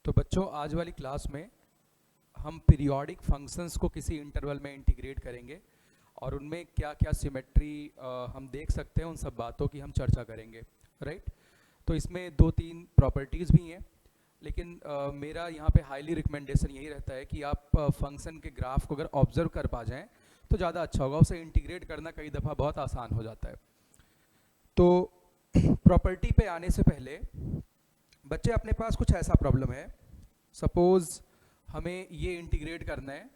तो बच्चों आज वाली क्लास में हम पीरियोडिक फंक्शंस को किसी इंटरवल में इंटीग्रेट करेंगे और उनमें क्या क्या सिमेट्री हम देख सकते हैं, उन सब बातों की हम चर्चा करेंगे। राइट। तो इसमें दो तीन प्रॉपर्टीज़ भी हैं, लेकिन मेरा यहाँ पे हाईली रिकमेंडेशन यही रहता है कि आप फंक्शन के ग्राफ को अगर ऑब्जर्व कर पा जाएं तो ज़्यादा अच्छा होगा। उसे इंटीग्रेट करना कई दफ़ा बहुत आसान हो जाता है। तो प्रॉपर्टी पे आने से पहले बच्चे, अपने पास कुछ ऐसा प्रॉब्लम है, सपोज हमें ये इंटीग्रेट करना है,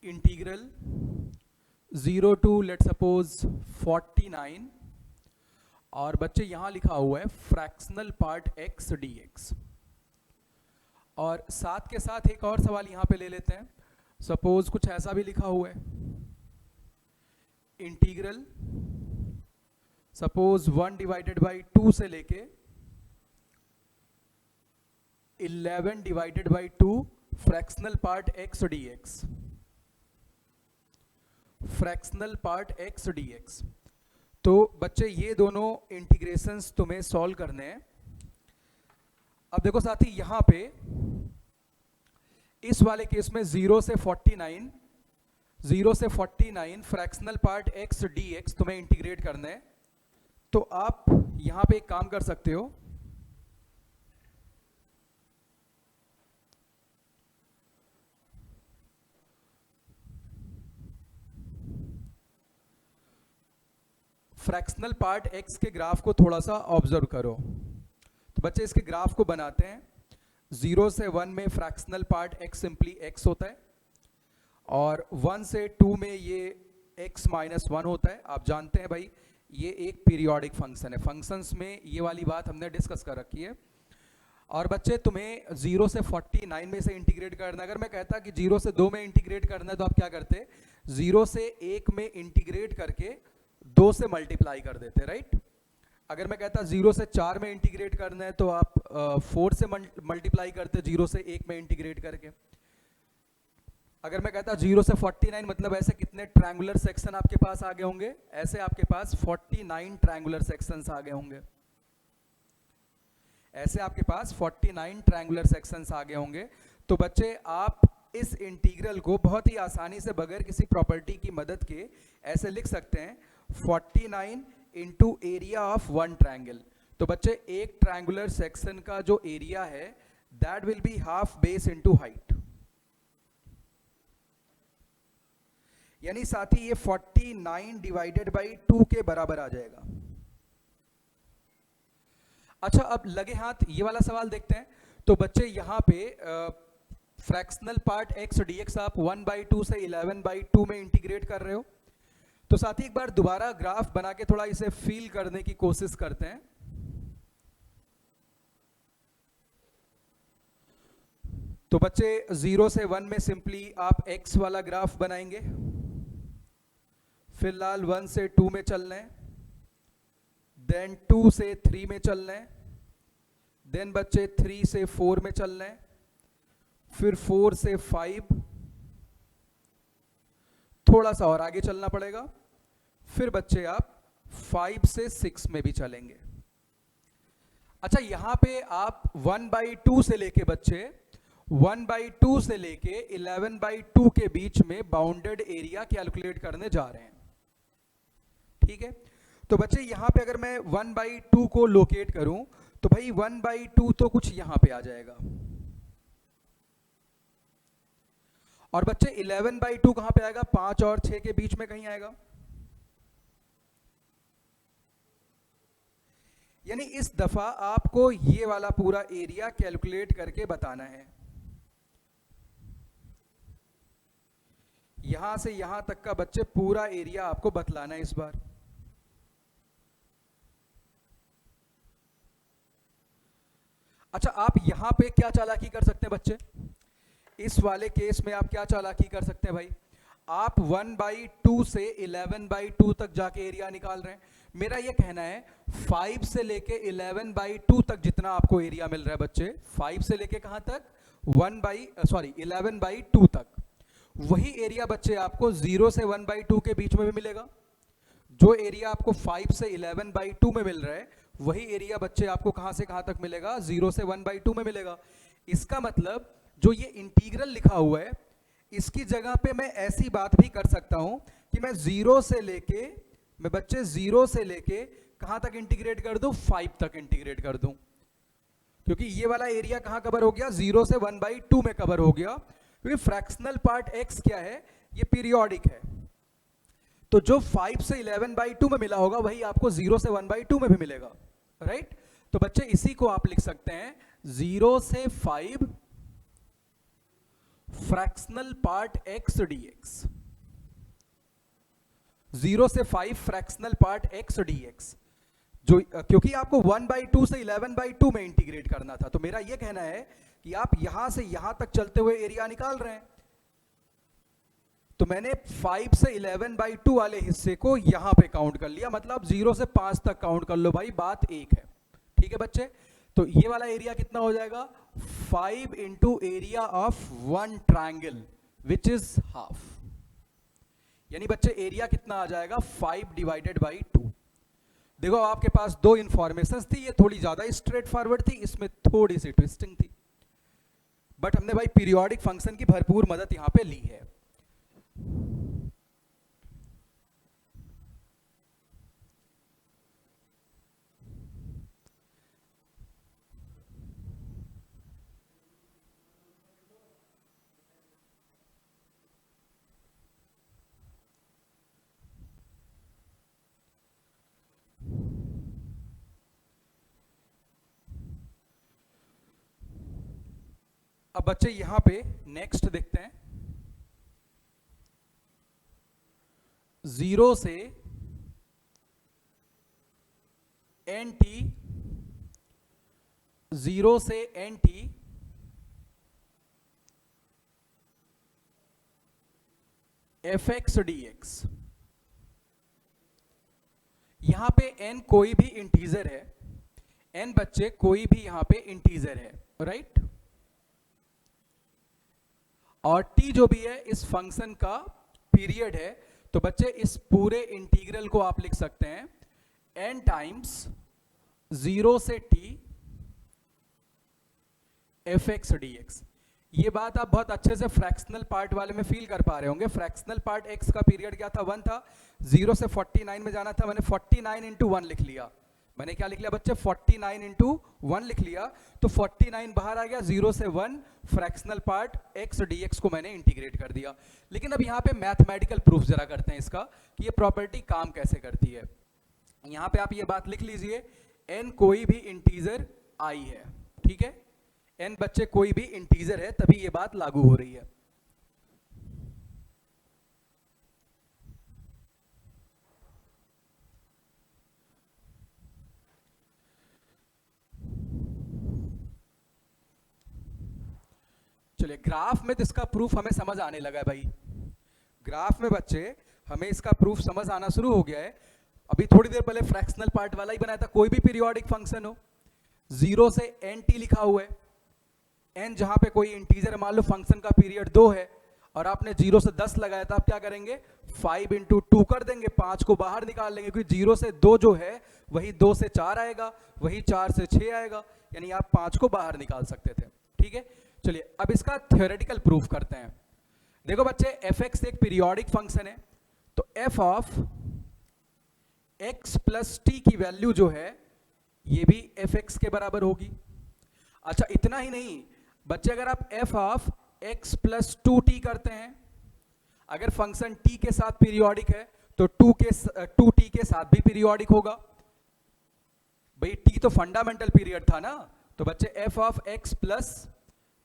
इंटीग्रल 0 टू लेट सपोज 49, और बच्चे यहाँ लिखा हुआ है फ्रैक्शनल पार्ट x dx। और साथ के साथ एक और सवाल यहाँ पे ले लेते हैं। सपोज कुछ ऐसा भी लिखा हुआ है, इंटीग्रल सपोज 1/2 से लेके 11/2 fractional part x dx, fractional part x dx। तो बच्चे ये दोनों इंटीग्रेशंस तुम्हें सॉल्व करने हैं। अब देखो साथी, यहाँ पे इस वाले केस में 0 से 49 फ्रैक्शनल पार्ट x dx तुम्हें इंटीग्रेट करना है। तो आप यहाँ पे एक काम कर सकते हो, फ्रैक्शनल पार्ट x के ग्राफ को थोड़ा सा ऑब्जर्व करो। तो बच्चे इसके ग्राफ को बनाते हैं। 0 से 1 में fractional part x simply x होता है, और 1 से 2 में ये x - 1 होता है। आप जानते हैं भाई, ये एक पीरियोडिक फंक्शन है। फंक्शंस में ये वाली बात हमने डिस्कस कर रखी है। और बच्चे तुम्हें 0 से 49 में से इंटीग्रेट करना है। अगर मैं कहता कि 0 से 2 में इंटीग्रेट करना है तो आप क्या करते? 0 से 1 में इंटीग्रेट करके 2 से मल्टीप्लाई कर देते, राइट। अगर मैं कहता 0 से 4 में इंटीग्रेट करना है तो आप 4 से मल्टीप्लाई करते 0 से 1 में इंटीग्रेट करके। अगर मैं कहता 0 से 49, मतलब ऐसे कितने ट्रायंगुलर सेक्शन आपके पास आ गए होंगे? ऐसे आपके पास 49 ट्रायंगुलर सेक्शंस आ गए होंगे। ऐसे आपके पास 49 ट्रायंगुलर सेक्शंस आ गए होंगे। तो बच्चे, आप इस इंटीग्रल को बहुत ही आसानी से बगैर किसी प्रॉपर्टी की मदद के ऐसे लिख सकते हैं, 49 into area of one triangle. तो बच्चे, एक ट्रायंगुलर सेक्शन का जो एरिया है that will be half base into height. यानी साथी ये 49/2 के बराबर आ जाएगा। अच्छा, अब लगे हाथ ये वाला सवाल देखते हैं। तो बच्चे, यहाँ पे फ्रैक्शनल पार्ट x dx आप 1/2 से 11/2 में इंटीग्रेट कर रहे हो। तो साथ ही एक बार दोबारा ग्राफ बना के थोड़ा इसे फील करने की कोशिश करते हैं। तो बच्चे, 0 से 1 में सिंपली आप x वाला ग्राफ बनाएंगे। फिलहाल 1 से 2 में चल रहे हैं, देन 2 से 3 में चल रहे हैं, देन बच्चे 3 से 4 में चल रहे हैं, फिर 4 से 5, थोड़ा सा और आगे चलना पड़ेगा, फिर बच्चे आप 5 से 6 में भी चलेंगे। अच्छा, यहां पे आप 1/2 से लेके बच्चे 1/2 से लेके 11/2 के बीच में बाउंडेड एरिया कैलकुलेट करने जा रहे हैं। ठीक है। तो बच्चे, यहां पे अगर मैं 1/2 को लोकेट करूं तो भाई 1/2 तो कुछ यहां पे आ जाएगा। और बच्चे 11/2 कहां पे आएगा? 5 और 6 के बीच में कहीं आएगा। यानी इस दफा आपको ये वाला पूरा एरिया कैलकुलेट करके बताना है। यहां से यहां तक का बच्चे पूरा एरिया आपको बतलाना है इस बार। अच्छा, आप यहां पे क्या चालाकी कर सकते हैं बच्चे? इस वाले केस में आप क्या चालाकी कर सकते हैं भाई? आप 1/2 से 11/2 तक जाके एरिया निकाल रहे हैं। मेरा ये कहना है 5 से लेके 11/2 तक जितना आपको एरिया मिल रहा है बच्चे, 5 से लेके कहां तक? 11/2 तक। वही एरिया बच्चे आपको 0 से 1/2 के बीच में भी मिलेगा। जो एरिया आपको 5 से 11/2 में मिल रहा है वही एरिया बच्चे आपको कहां से कहां तक मिलेगा, 0 से 1/2 में मिलेगा। इसका मतलब जो ये इंटीग्रल लिखा हुआ है इसकी जगह पे मैं ऐसी बात भी कर सकता हूं कि मैं 0 से लेके, मैं बच्चे 0 से लेके कहां तक इंटीग्रेट कर दूं, 5 तक इंटीग्रेट कर दूं, क्योंकि ये वाला एरिया कहां कवर हो गया, 0 से 1/2 में कवर हो गया, क्योंकि फ्रैक्शनल पार्ट x क्या है, ये पीरियोडिक है। तो जो 5 से 11/2 में मिला होगा वही आपको 0 से 1/2 में भी मिलेगा, राइट। तो बच्चे इसी को आप लिख सकते हैं 0 से 5 फ्रैक्शनल पार्ट x dx, 0 से 5 फ्रैक्शनल पार्ट x dx, जो क्योंकि आपको 1/2 से 11/2 में इंटीग्रेट करना था, तो मेरा यह कहना है कि आप यहां से यहां तक चलते हुए एरिया निकाल रहे हैं, तो मैंने 5 से 11/2 वाले हिस्से को यहां पे काउंट कर लिया, मतलब 0 से 5 तक काउंट कर लो भाई, बात एक है, ठीक है बच्चे। तो ये वाला एरिया कितना हो जाएगा, 5 into area of one triangle which is half, यानी बच्चे एरिया कितना आ जाएगा, 5 डिवाइडेड बाई 2। देखो आपके पास दो इंफॉर्मेशन थी, ये थोड़ी ज्यादा स्ट्रेट फॉरवर्ड थी, इसमें थोड़ी सी ट्विस्टिंग थी, बट हमने भाई पीरियोडिक फंक्शन की भरपूर मदद यहां पे ली है। अब बच्चे यहां पे नेक्स्ट देखते हैं, 0 से nt, 0 से nt fx dx, यहां पे n कोई भी इंटीजर है, n बच्चे कोई भी यहां पे इंटीजर है, राइट। और t जो भी है इस फंक्शन का पीरियड है, तो बच्चे इस पूरे इंटीग्रल को आप लिख सकते हैं n टाइम्स 0 से t fx dx। ये बात आप बहुत अच्छे से फ्रैक्शनल पार्ट वाले में फील कर पा रहे होंगे। फ्रैक्शनल पार्ट x का पीरियड क्या था, 1 था, 0 से 49 में जाना था, मैंने 49 इंटू 1 लिख लिया। मैंने क्या लिख लिया बच्चे, 49 इंटू 1 लिख लिया, तो 49 बाहर आ गया, 0 से 1 फ्रैक्शनल पार्ट x dx को मैंने इंटीग्रेट कर दिया। लेकिन अब यहाँ पे मैथमेटिकल प्रूफ जरा करते हैं इसका कि ये प्रॉपर्टी काम कैसे करती है। यहाँ पे आप ये बात लिख लीजिए, n कोई भी इंटीजर i है, ठीक है, n बच्चे कोई भी इंटीजर है, तभी ये बात लागू हो रही है। चलिए ग्राफ में तो इसका प्रूफ हमें समझ आने लगा है भाई, ग्राफ में बच्चे हमें इसका प्रूफ समझ आना शुरू हो गया है। अभी थोड़ी देर पहले फ्रैक्शनल पार्ट वाला ही बनाया था, कोई भी पीरियोडिक फंक्शन हो, 0 से nt लिखा हुआ है, n जहां पे कोई इंटीजर है, मान लो फंक्शन का पीरियड 2 है और आपने 0 से 10 लगाया था, आप क्या करेंगे, 5 इंटू 2 कर देंगे, 5 को बाहर निकाल लेंगे, क्योंकि 0 से 2 जो है वही 2 से 4 आएगा, वही 4 से 6 आएगा, यानी आप 5 को बाहर निकाल सकते थे, ठीक है। चलिए अब इसका थ्योरेटिकल प्रूफ करते हैं। देखो बच्चे fx एक पीरियोडिक फंक्शन है, तो f of x plus t की वैल्यू जो है ये भी fx के बराबर होगी। अच्छा इतना ही नहीं बच्चे, अगर आप f of x plus 2t करते हैं, अगर फंक्शन t के साथ पीरियोडिक है तो 2t के साथ भी पीरियोडिक होगा। भाई t तो फंडामेंटल पीरियड था ना, तो बच्चे f of x plus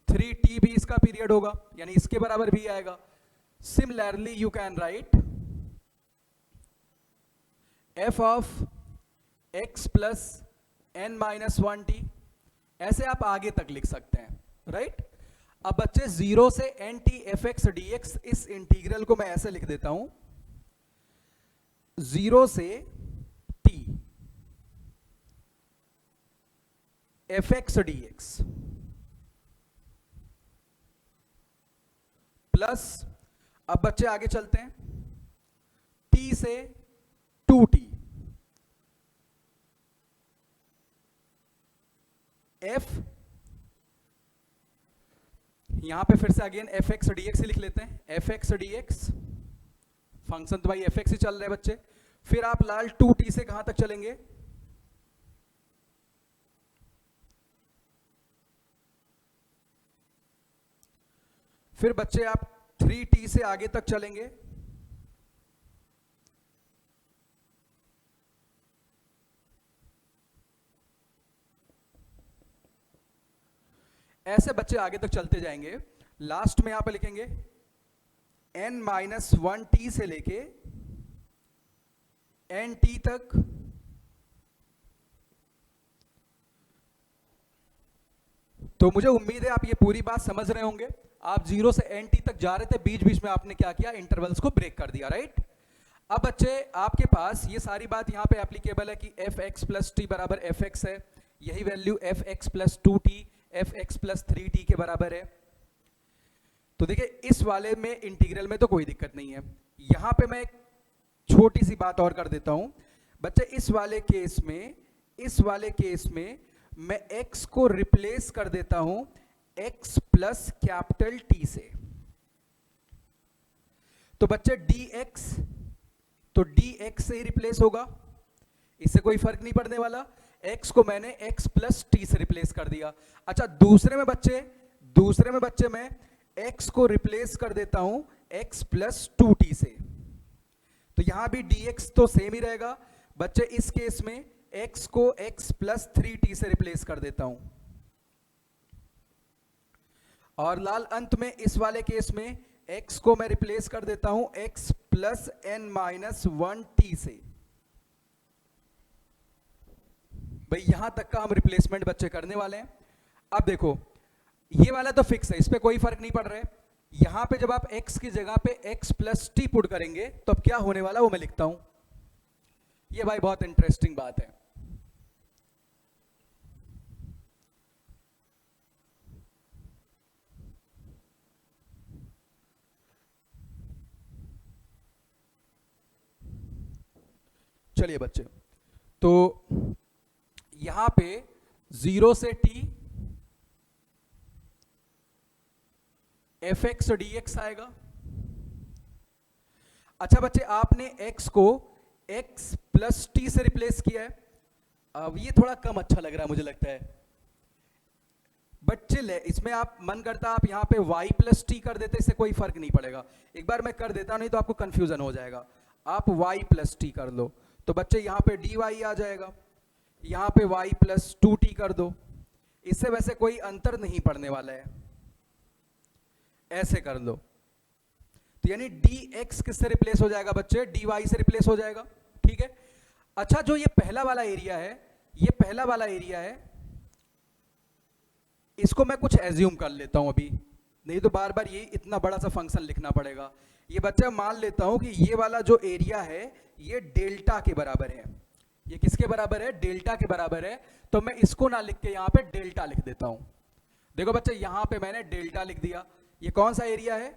3t भी इसका पीरियड होगा, यानी इसके बराबर भी आएगा। Similarly you can write f of x plus n minus 1t, ऐसे आप आगे तक लिख सकते हैं, राइट। अब बच्चे 0 से nt fx dx, इस इंटीग्रल को मैं ऐसे लिख देता हूं, 0 से t fx dx प्लस, अब बच्चे आगे चलते हैं, t से 2t, f, यहां पे फिर से again F x d x लिख लेते हैं, F x d x, function तो भाई एफ एक्स ही चल रहा है बच्चे। फिर आप लाल 2t से कहां तक चलेंगे, फिर बच्चे आप 3t से आगे तक चलेंगे, ऐसे बच्चे आगे तक चलते जाएंगे। लास्ट में यहां पे लिखेंगे n-1t से लेके nt तक, तो मुझे उम्मीद है आप ये पूरी बात समझ रहे होंगे। आप 0 से nt तक जा रहे थे, बीच बीच में आपने क्या किया, इंटरवल्स को ब्रेक कर दिया, राइट। अब बच्चे आपके पास ये सारी बात यहां पे एप्लीकेबल है कि एफ एक्स प्लस टी बराबर एफ एक्स है, यही value F x plus 2t F x plus 3t के बराबर है। तो देखिए इस वाले में इंटीग्रल में तो कोई दिक्कत नहीं है। यहां पे मैं एक छोटी सी बात और कर देता हूं बच्चे, इस वाले केस में मैं x को रिप्लेस कर देता हूं x प्लस कैपिटल T से। तो बच्चे dx, तो dx से ही रिप्लेस होगा, इससे कोई फर्क नहीं पड़ने वाला। x को मैंने x प्लस टी से रिप्लेस कर दिया। अच्छा दूसरे में बच्चे मैं x को रिप्लेस कर देता हूं x प्लस 2t से, तो यहां भी dx तो सेम ही रहेगा बच्चे। इस केस में x को x प्लस 3t से रिप्लेस कर देता हूं, और लाल अंत में इस वाले केस में x को मैं रिप्लेस कर देता हूं x प्लस n-1t से। भाई यहां तक का हम रिप्लेसमेंट बच्चे करने वाले हैं। अब देखो ये वाला तो फिक्स है, इस पे कोई फर्क नहीं पड़ रहा है। यहां पे जब आप x की जगह पे x प्लस टी पुट करेंगे तो अब क्या होने वाला वो मैं लिखता हूं। ये भाई बहुत इंटरेस्टिंग बात है। चलिए बच्चे, तो यहां पे 0 से t F x d x आएगा। अच्छा बच्चे आपने x को x प्लस टी से रिप्लेस किया है। अब ये थोड़ा कम अच्छा लग रहा है मुझे लगता है बच्चे, इसमें आप मन करता आप यहां पे y प्लस टी कर देते, इससे कोई फर्क नहीं पड़ेगा। एक बार मैं कर देता, नहीं तो आपको कंफ्यूजन हो जाएगा। आप y प्लस टी कर लो तो बच्चे यहां पे dy आ जाएगा, यहां पे y प्लस 2t कर दो, इससे वैसे कोई अंतर नहीं पड़ने वाला है, ऐसे कर लो। तो यानी dx किससे रिप्लेस हो जाएगा बच्चे, dy से रिप्लेस हो जाएगा, ठीक है। अच्छा जो ये पहला वाला एरिया है, इसको मैं कुछ एज्यूम कर लेता हूं अभी, नहीं तो बार बार ये इतना बड़ा सा फंक्शन लिखना पड़ेगा। ये बच्चा मान लेता हूं कि ये वाला जो एरिया है ये डेल्टा के बराबर है। ये किसके बराबर है, डेल्टा के बराबर है। तो मैं इसको ना लिख के यहां पे डेल्टा लिख देता हूं। देखो बच्चे यहां पे मैंने डेल्टा लिख दिया। ये कौन सा एरिया है,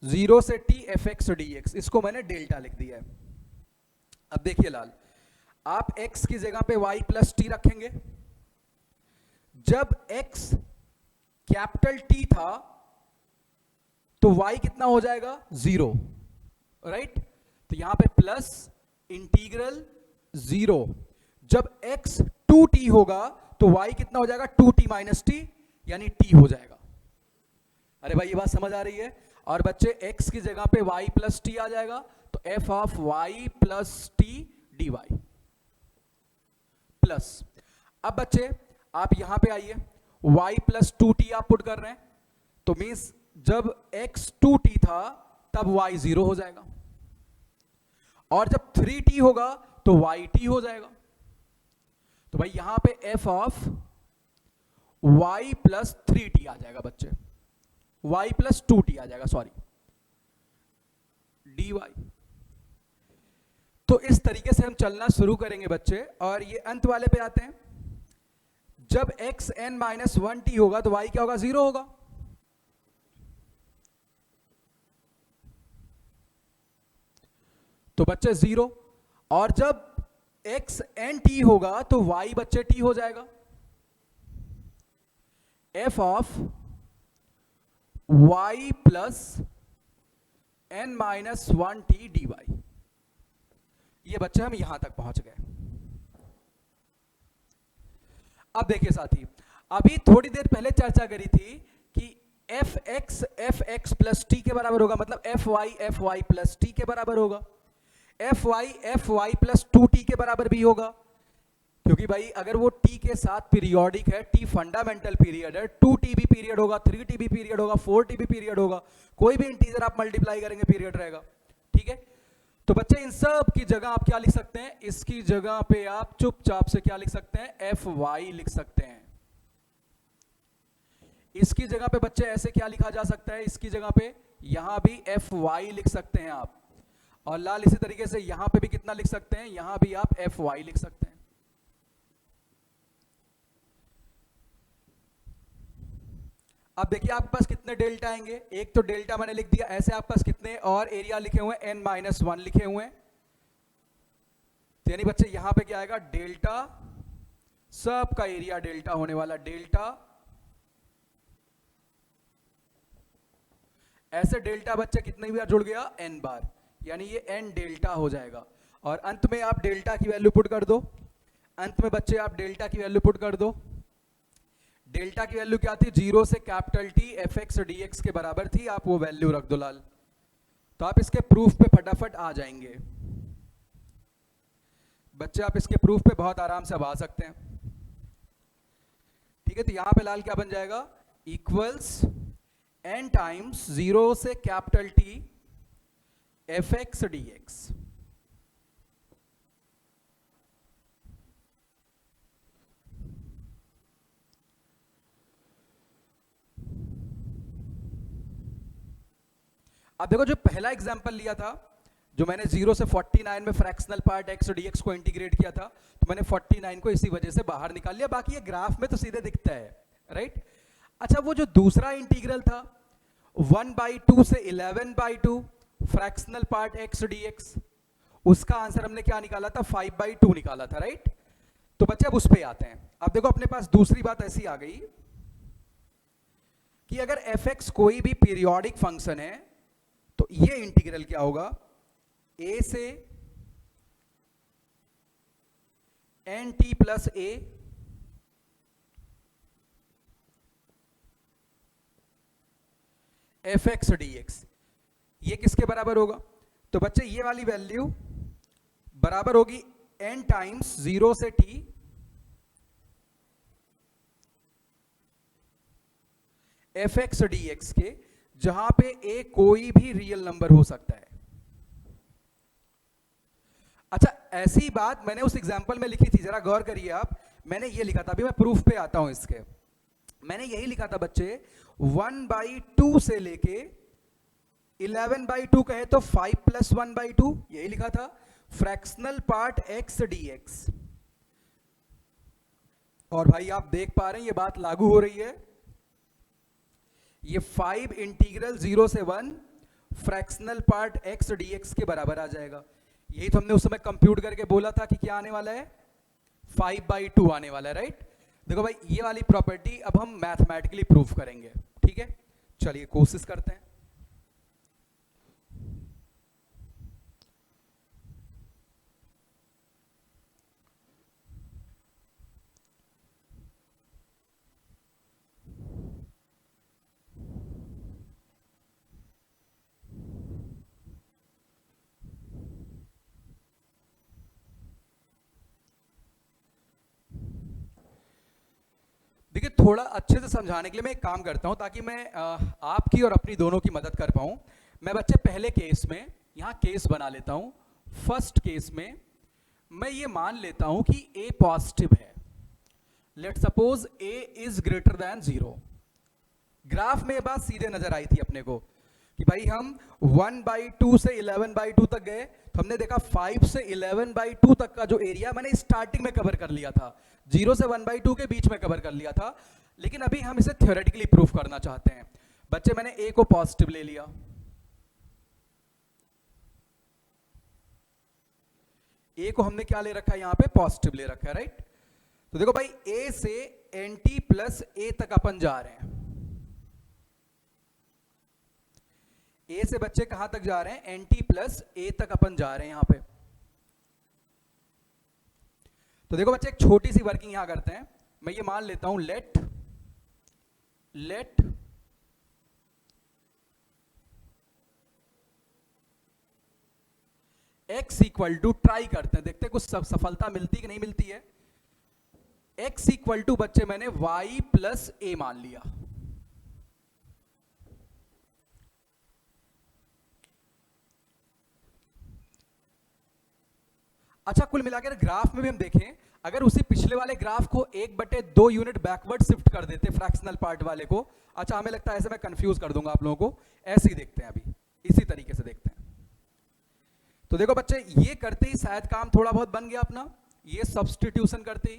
0 से t F x d x, इसको मैंने डेल्टा लिख दिया है। अब देखिए लाल, आप x की जगह पे y प्लस टी रखेंगे। जब x कैपिटल T था तो y कितना हो जाएगा, 0, राइट। तो यहां पे प्लस इंटीग्रल 0। जब x 2t होगा तो y कितना हो जाएगा, 2t माइनस टी, यानी t हो जाएगा। अरे भाई ये बात समझ आ रही है। और बच्चे x की जगह पे y प्लस टी आ जाएगा, तो f of y plus t d y plus. अब बच्चे आप यहां पे आइए, y प्लस 2t आप पुट कर रहे हैं, तो मीन्स जब x 2t था तब y 0 हो जाएगा, और जब 3t होगा तो yt हो जाएगा। तो भाई यहां पे f of y plus 3t आ जाएगा बच्चे, y प्लस 2t आ जाएगा, सॉरी, dy। तो इस तरीके से हम चलना शुरू करेंगे बच्चे। और ये अंत वाले पे आते हैं, जब x n माइनस 1t होगा तो y क्या होगा, 0 होगा। तो बच्चे 0, और जब x n t होगा तो y बच्चे t हो जाएगा। f of y plus n minus 1t dy। ये बच्चे हम यहां तक पहुंच गए। अब देखिए साथी, अभी थोड़ी देर पहले चर्चा करी थी कि f x प्लस टी के बराबर होगा, मतलब f y प्लस टी के बराबर होगा, f y प्लस 2t के बराबर भी होगा, क्योंकि भाई अगर वो t के साथ पीरियोडिक है, t फंडामेंटल पीरियड है, 2t भी पीरियड होगा, 3t भी पीरियड होगा, 4t भी पीरियड होगा, कोई भी इंटीजर आप मल्टीप्लाई करेंगे पीरियड रहेगा। ठीक है, तो बच्चे इन सब की जगह आप क्या लिख सकते हैं, इसकी जगह पे आप चुपचाप से क्या लिख सकते हैं, fy लिख सकते हैं। इसकी जगह पे बच्चे ऐसे क्या लिखा जा सकता है, इसकी जगह पे यहां भी fy लिख सकते हैं आप, और लाल इसी तरीके से यहां पे भी कितना लिख सकते हैं, यहां भी आप fy लिख सकते हैं। अब देखिए आपके पास कितने डेल्टा आएंगे, एक तो डेल्टा मैंने लिख दिया, ऐसे आपके पास कितने और एरिया लिखे हुए हैं, n-1 लिखे हुए हैं, तो यानी बच्चे यहां पे क्या आएगा, डेल्टा, सबका एरिया डेल्टा होने वाला, डेल्टा, ऐसे डेल्टा बच्चे कितने बार जुड़ गया, n बार, यानी ये n डेल्टा हो जाएगा। और अंत में आप डेल्टा की वैल्यू पुट कर दो, अंत में बच्चे आप डेल्टा की वैल्यू पुट कर दो। डेल्टा की वैल्यू क्या थी, 0 से capital T f x d x के बराबर थी, आप वो वैल्यू रख दो लाल, तो आप इसके प्रूफ पे फटाफट आ जाएंगे बच्चे, आप इसके प्रूफ पे बहुत आराम से अब आ सकते हैं। ठीक है, तो यहां पे लाल क्या बन जाएगा, इक्वल्स n टाइम्स 0 से capital T f x d x. अब देखो जो पहला एग्जांपल लिया था, जो मैंने 0 से 49 में फ्रैक्शनल पार्ट x और dx को इंटीग्रेट किया था, तो मैंने 49 को इसी वजह से बाहर निकाल लिया, बाकी ये ग्राफ में तो सीधे दिखता है, राइट। अच्छा, वो जो दूसरा इंटीग्रल था 1/2 से 11/2 फ्रैक्शनल पार्ट x dx, उसका आंसर हमने क्या निकाला था, 5/2 निकाला था, राइट। तो बच्चे अब उस पे आते हैं। अब देखो अपने पास दूसरी बात ऐसी आ गई कि अगर f(x) कोई भी पीरियोडिक फंक्शन है तो ये इंटीग्रल क्या होगा, a से nt plus a F x d x, ये किसके बराबर होगा, तो बच्चे ये वाली वैल्यू बराबर होगी n टाइम्स 0 से t F x d x के, जहां पे a कोई भी रियल नंबर हो सकता है। अच्छा, ऐसी बात मैंने उस एग्जांपल में लिखी थी, जरा गौर करिए आप, मैंने ये लिखा था, अभी मैं प्रूफ पे आता हूं इसके, मैंने यही लिखा था बच्चे 1/2 से लेके 11/2 कहे तो 5 + 1/2, यही लिखा था, फ्रैक्शनल पार्ट x dx। और भाई आप देख पा रहे हैं ये बात लागू हो रही है, ये 5 इंटीग्रल 0 से 1 फ्रैक्शनल पार्ट x dx के बराबर आ जाएगा। यही तो हमने उस समय कंप्यूट करके बोला था कि क्या आने वाला है, 5/2 आने वाला है, राइट। देखो भाई ये वाली प्रॉपर्टी अब हम मैथमेटिकली प्रूफ करेंगे, ठीक है, चलिए कोशिश करते हैं। देखिए थोड़ा अच्छे से समझाने के लिए मैं एक काम करता हूं, ताकि मैं आपकी और अपनी दोनों की मदद कर पाऊं। मैं बच्चे पहले केस में यहां केस बना लेता हूं। फर्स्ट केस में मैं ये मान लेता हूं कि a पॉजिटिव है। Let suppose a is greater than 0। Graph में ये बात सीधे नजर आई थी अपने को कि भाई हम 1/2 से 11/2 तक गए, तो हमने देखा 5 से 11/2 तक का जो एरिया मैंने स्टार्टिंग में कवर कर लिया था, 0 से 1/2 के बीच में कवर कर लिया था, लेकिन अभी हम इसे थ्योरेटिकली प्रूफ करना चाहते हैं। बच्चे मैंने a को पॉजिटिव ले लिया, ए को हमने क्या ले रखा है, यहां पे पॉजिटिव ले रखा है, राइट। तो देखो भाई ए से एनटी प्लस ए तक अपन जा रहे हैं। ए से बच्चे कहां तक जा रहे हैं, एनटी प्लस ए तक अपन जा रहे हैं यहां पे। तो देखो बच्चे एक छोटी सी वर्किंग यहां करते हैं। मैं ये मान लेता हूं let x equal to, try करते हैं, देखते हैं कुछ सफलता मिलती कि नहीं मिलती है। x इक्वल टू बच्चे मैंने y प्लस ए मान लिया। अच्छा, कुल मिलाकर ग्राफ में भी हम देखें, अगर उसी पिछले वाले ग्राफ को 1/2 यूनिट बैकवर्ड शिफ्ट कर देते फ्रैक्शनल पार्ट वाले को, अच्छा हमें लगता है ऐसे मैं कंफ्यूज कर दूंगा आप लोगों को, ऐसे ही देखते हैं, अभी इसी तरीके से देखते हैं। तो देखो बच्चे ये करते ही शायद काम थोड़ा बहुत बन गया अपना, ये सब्स्टिट्यूशन करते ही।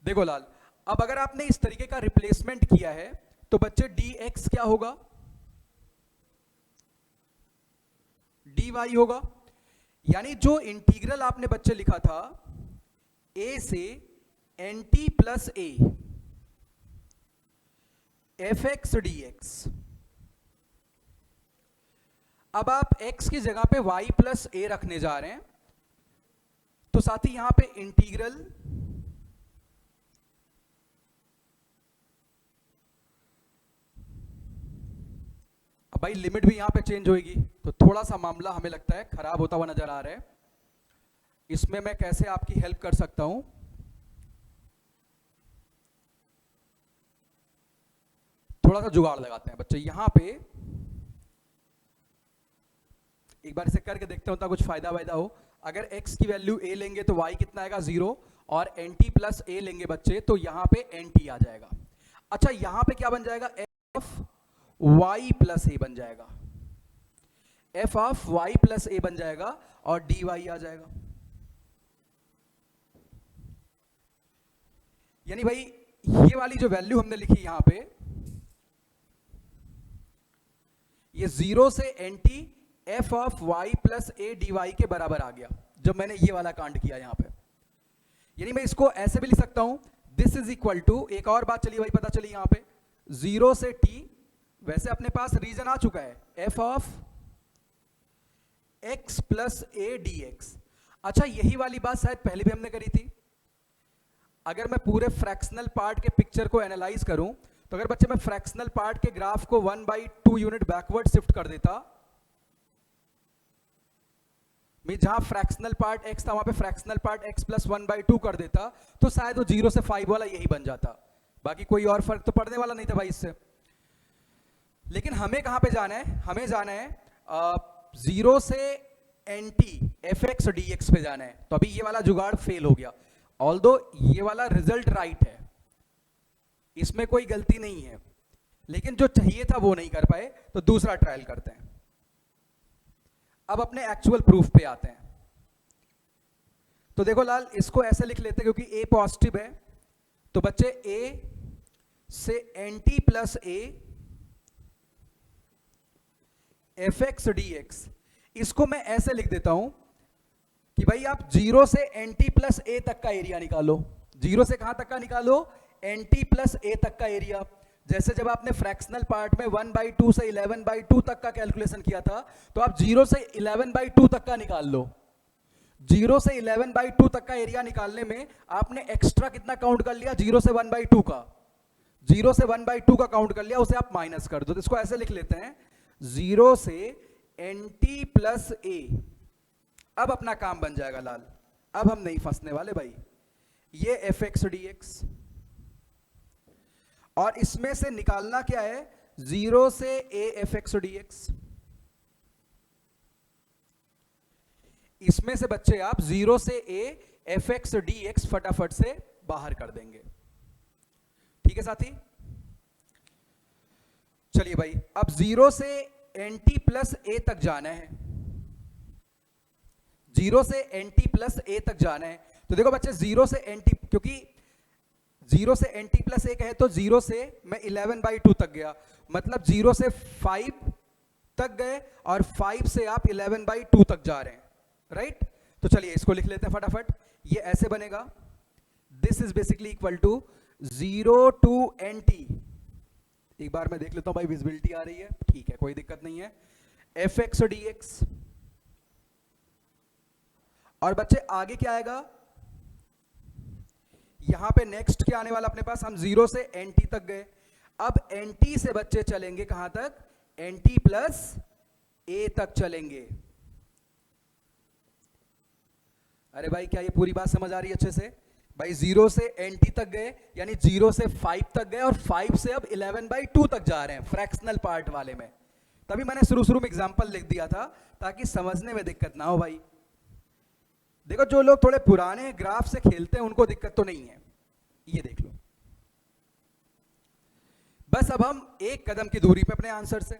देखो लाल, अब अगर आपने इस तरीके का रिप्लेसमेंट किया है तो बच्चे dx क्या होगा, dy होगा। यानी जो इंटीग्रल आपने बच्चे लिखा था a से nt प्लस ए fx dx, अब आप x की जगह पे y प्लस ए रखने जा रहे हैं, तो साथ ही यहां पे इंटीग्रल अब भाई लिमिट भी यहां पे चेंज होगी, तो थोड़ा सा मामला हमें लगता है खराब होता हुआ नजर आ रहा है। इसमें मैं कैसे आपकी हेल्प कर सकता हूं, थोड़ा सा जुगाड़ लगाते हैं बच्चे। यहां पे एक बार इसे करके देखते हो, कुछ फायदा वायदा हो। अगर x की वैल्यू a लेंगे तो y कितना आएगा, 0, और nt प्लस a लेंगे बच्चे तो यहां पे nt आ जाएगा। अच्छा यहां पे क्या बन जाएगा, f of y plus a बन जाएगा, f of y plus a बन जाएगा, और dy आ जाएगा। यानी भाई ये वाली जो वैल्यू हमने लिखी यहां पे, ये 0 से nt f of y plus a dy के बराबर आ गया जब मैंने ये वाला कांड किया यहां पे। यानी मैं इसको ऐसे भी लिख सकता हूं, दिस इज इक्वल टू, एक और बात चलिए भाई पता चली यहां पे, 0 से t, वैसे अपने पास रीजन आ चुका है, f of x plus a dx। अच्छा यही वाली बात शायद पहले भी हमने करी थी। अगर मैं पूरे फ्रैक्शनल पार्ट के पिक्चर को एनालाइज करूं, तो अगर बच्चे मैं फ्रैक्शनल पार्ट के ग्राफ को 1/2 यूनिट बैकवर्ड शिफ्ट कर देता, मैं जहां फ्रैक्शनल पार्ट x था वहां पे फ्रैक्शनल पार्ट x प्लस 1/2 कर देता, तो शायद वो 0 से 5 वाला यही बन जाता, बाकी कोई और फर्क तो पड़ने वाला नहीं था भाई इससे। लेकिन हमें कहां पे जाना है, हमें जाना है 0 से nt fx dx पे जाना है। तो अभी ये वाला जुगाड़ फेल हो गया, ऑल्दो ये वाला रिजल्ट राइट है, इसमें कोई गलती नहीं है, लेकिन जो चाहिए था वो नहीं कर पाए, तो दूसरा ट्रायल करते हैं। अब अपने एक्चुअल प्रूफ पे आते हैं। तो देखो लाल, इसको ऐसे लिख लेते हैं क्योंकि a पॉजिटिव है, तो बच्चे a से nt plus a fx dx, इसको मैं ऐसे लिख देता हूं कि भाई आप 0 से nt प्लस a तक का एरिया निकालो। 0 से कहां तक का निकालो, nt प्लस a तक का एरिया। जैसे जब आपने फ्रैक्शनल पार्ट में 1/2 से 11/2 तक का कैलकुलेशन किया था, तो आप 0 से 11/2 तक का निकाल लो। 0 से 11/2 तक का एरिया निकालने में आपने एक्स्ट्रा कितना काउंट कर लिया, 0 से 1/2 का, 0 से 1/2 का काउंट कर लिया, उसे आप माइनस कर दो। तो इसको ऐसे लिख लेते हैं, 0 से nt प्लस a। अब अपना काम बन जाएगा लाल, अब हम नहीं फंसने वाले भाई, ये fx dx, और इसमें से निकालना क्या है, 0 से a fx dx। इसमें से बच्चे आप 0 से a fx dx फटाफट से बाहर कर देंगे, ठीक है साथी। चलिए भाई, अब 0 से nt प्लस a तक जाना है, 0 से nt प्लस a तक जाना है। तो देखो बच्चे 0 से nt, क्योंकि 0 से nt प्लस 1 है तो 0 से मैं 11/2 तक गया, मतलब 0 से 5 तक गए और 5 से आप 11/2 तक जा रहे हैं, राइट? तो चलिए इसको लिख लेते हैं फटाफट। ये ऐसे बनेगा, this is basically equal to 0 to NT। एक बार मैं देख लेता हूं भाई, विजिबिलिटी आ रही है? ठीक है, कोई दिक्कत नहीं है। fx और dx, और बच्चे आगे क्या आएगा? यहां पे नेक्स्ट क्या आने वाला अपने पास? हम 0 से NT तक गए, अब NT से बच्चे चलेंगे कहां तक? NT प्लस A तक चलेंगे। अरे भाई क्या ये पूरी बात समझ आ रही है अच्छे से? भाई 0 से NT तक गए, यानी 0 से 5 तक गए, और 5 से अब 11/2 तक जा रहे हैं फ्रैक्शनल पार्ट वाले में। तभी मैंने शुरू में एग्जांपल लिख दिया था ताकि समझने में दिक्कत ना हो भाई। देखो जो लोग थोड़े पुराने ग्राफ से खेलते हैं उनको दिक्कत तो नहीं है, ये देख लो। बस अब हम एक कदम की दूरी पे अपने आंसर से।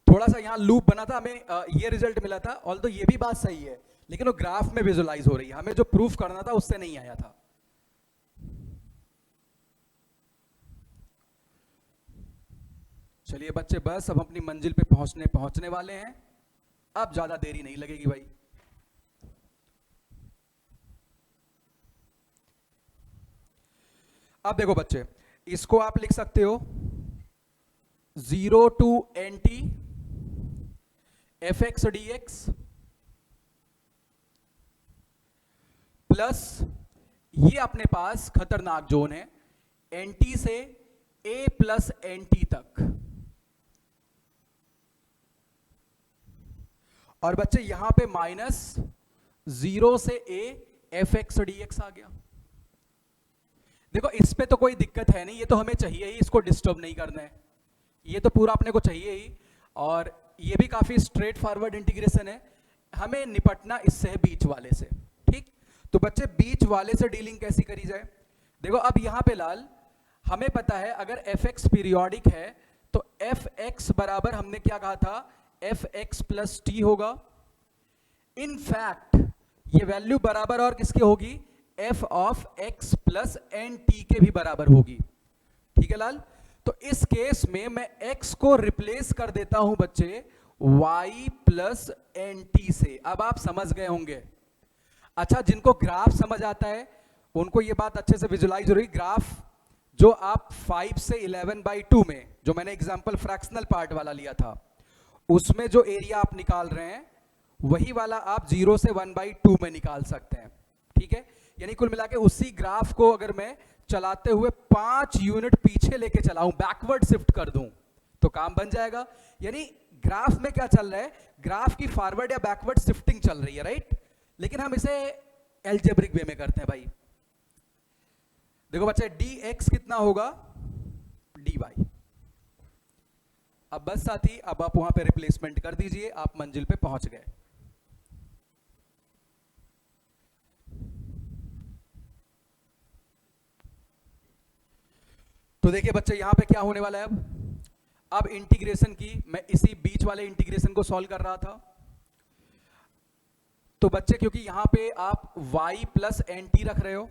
थोड़ा सा यहां लूप बना था, हमें ये रिजल्ट मिला था, ऑल्दो ये भी बात सही है, लेकिन वो ग्राफ में विजुअलाइज हो रही है, हमें जो प्रूफ करना था उससे नहीं आया था। चलिए बच्चे, बस अब अपनी मंजिल पे पहुंचने वाले हैं, अब ज्यादा देरी नहीं लगेगी भाई। अब देखो बच्चे, इसको आप लिख सकते हो 0 to NT fx dx plus ये अपने पास खतरनाक जोन है NT से A प्लस NT तक। और बच्चे यहां पे माइनस 0 से A fx dx आ गया। देखो इस पे तो कोई दिक्कत है नहीं, ये तो हमें चाहिए ही, इसको डिस्टर्ब नहीं करना है, ये तो पूरा अपने को चाहिए ही, और ये भी काफी स्ट्रेट फॉरवर्ड इंटीग्रेशन है। हमें निपटना इससे है बीच वाले से, ठीक? तो बच्चे बीच वाले से डीलिंग कैसी करी जाए? देखो अब यहां पे लाल, हमें पता है अगर fx पीरियोडिक है तो fx बराबर हमने क्या कहा था? fx प्लस टी होगा। इनफैक्ट ये वैल्यू बराबर और किसके होगी? f of x plus n t के भी बराबर होगी, ठीक है लाल? तो इस केस में मैं x को रिप्लेस कर देता हूं बच्चे y प्लस एन टी से। अब आप समझ गए होंगे। अच्छा, जिनको ग्राफ समझ आता है उनको ये बात अच्छे से विजुलाइज हो रही। ग्राफ जो आप 5 से 11/2 में, जो मैंने एग्जांपल फ्रैक्शनल पार्ट वाला लिया था, उसमें जो एरिया आप निकाल रहे हैं वही वाला आप 0 से 1/2 में निकाल सकते हैं, ठीक है? यानी कुल मिला के उसी ग्राफ को अगर मैं चलाते हुए 5 यूनिट पीछे लेके चलाऊं, बैकवर्ड शिफ्ट कर दूं, तो काम बन जाएगा। यानी ग्राफ में क्या चल रहा है? ग्राफ की फॉरवर्ड या बैकवर्ड शिफ्टिंग चल रही है, राइट? लेकिन हम इसे एल्जेब्रिक वे में करते हैं भाई। देखो बच्चे, dx कितना होगा? dy। अब बस साथी, अब आप वहां पे रिप्लेसमेंट कर दीजिए, आप मंजिल पे पहुंच गए। तो देखिए बच्चे, यहां पे क्या होने वाला है? अब इंटीग्रेशन की मैं इसी बीच वाले इंटीग्रेशन को सॉल्व कर रहा था। तो बच्चे क्योंकि यहां पे आप y प्लस एन टी रख रहे हो,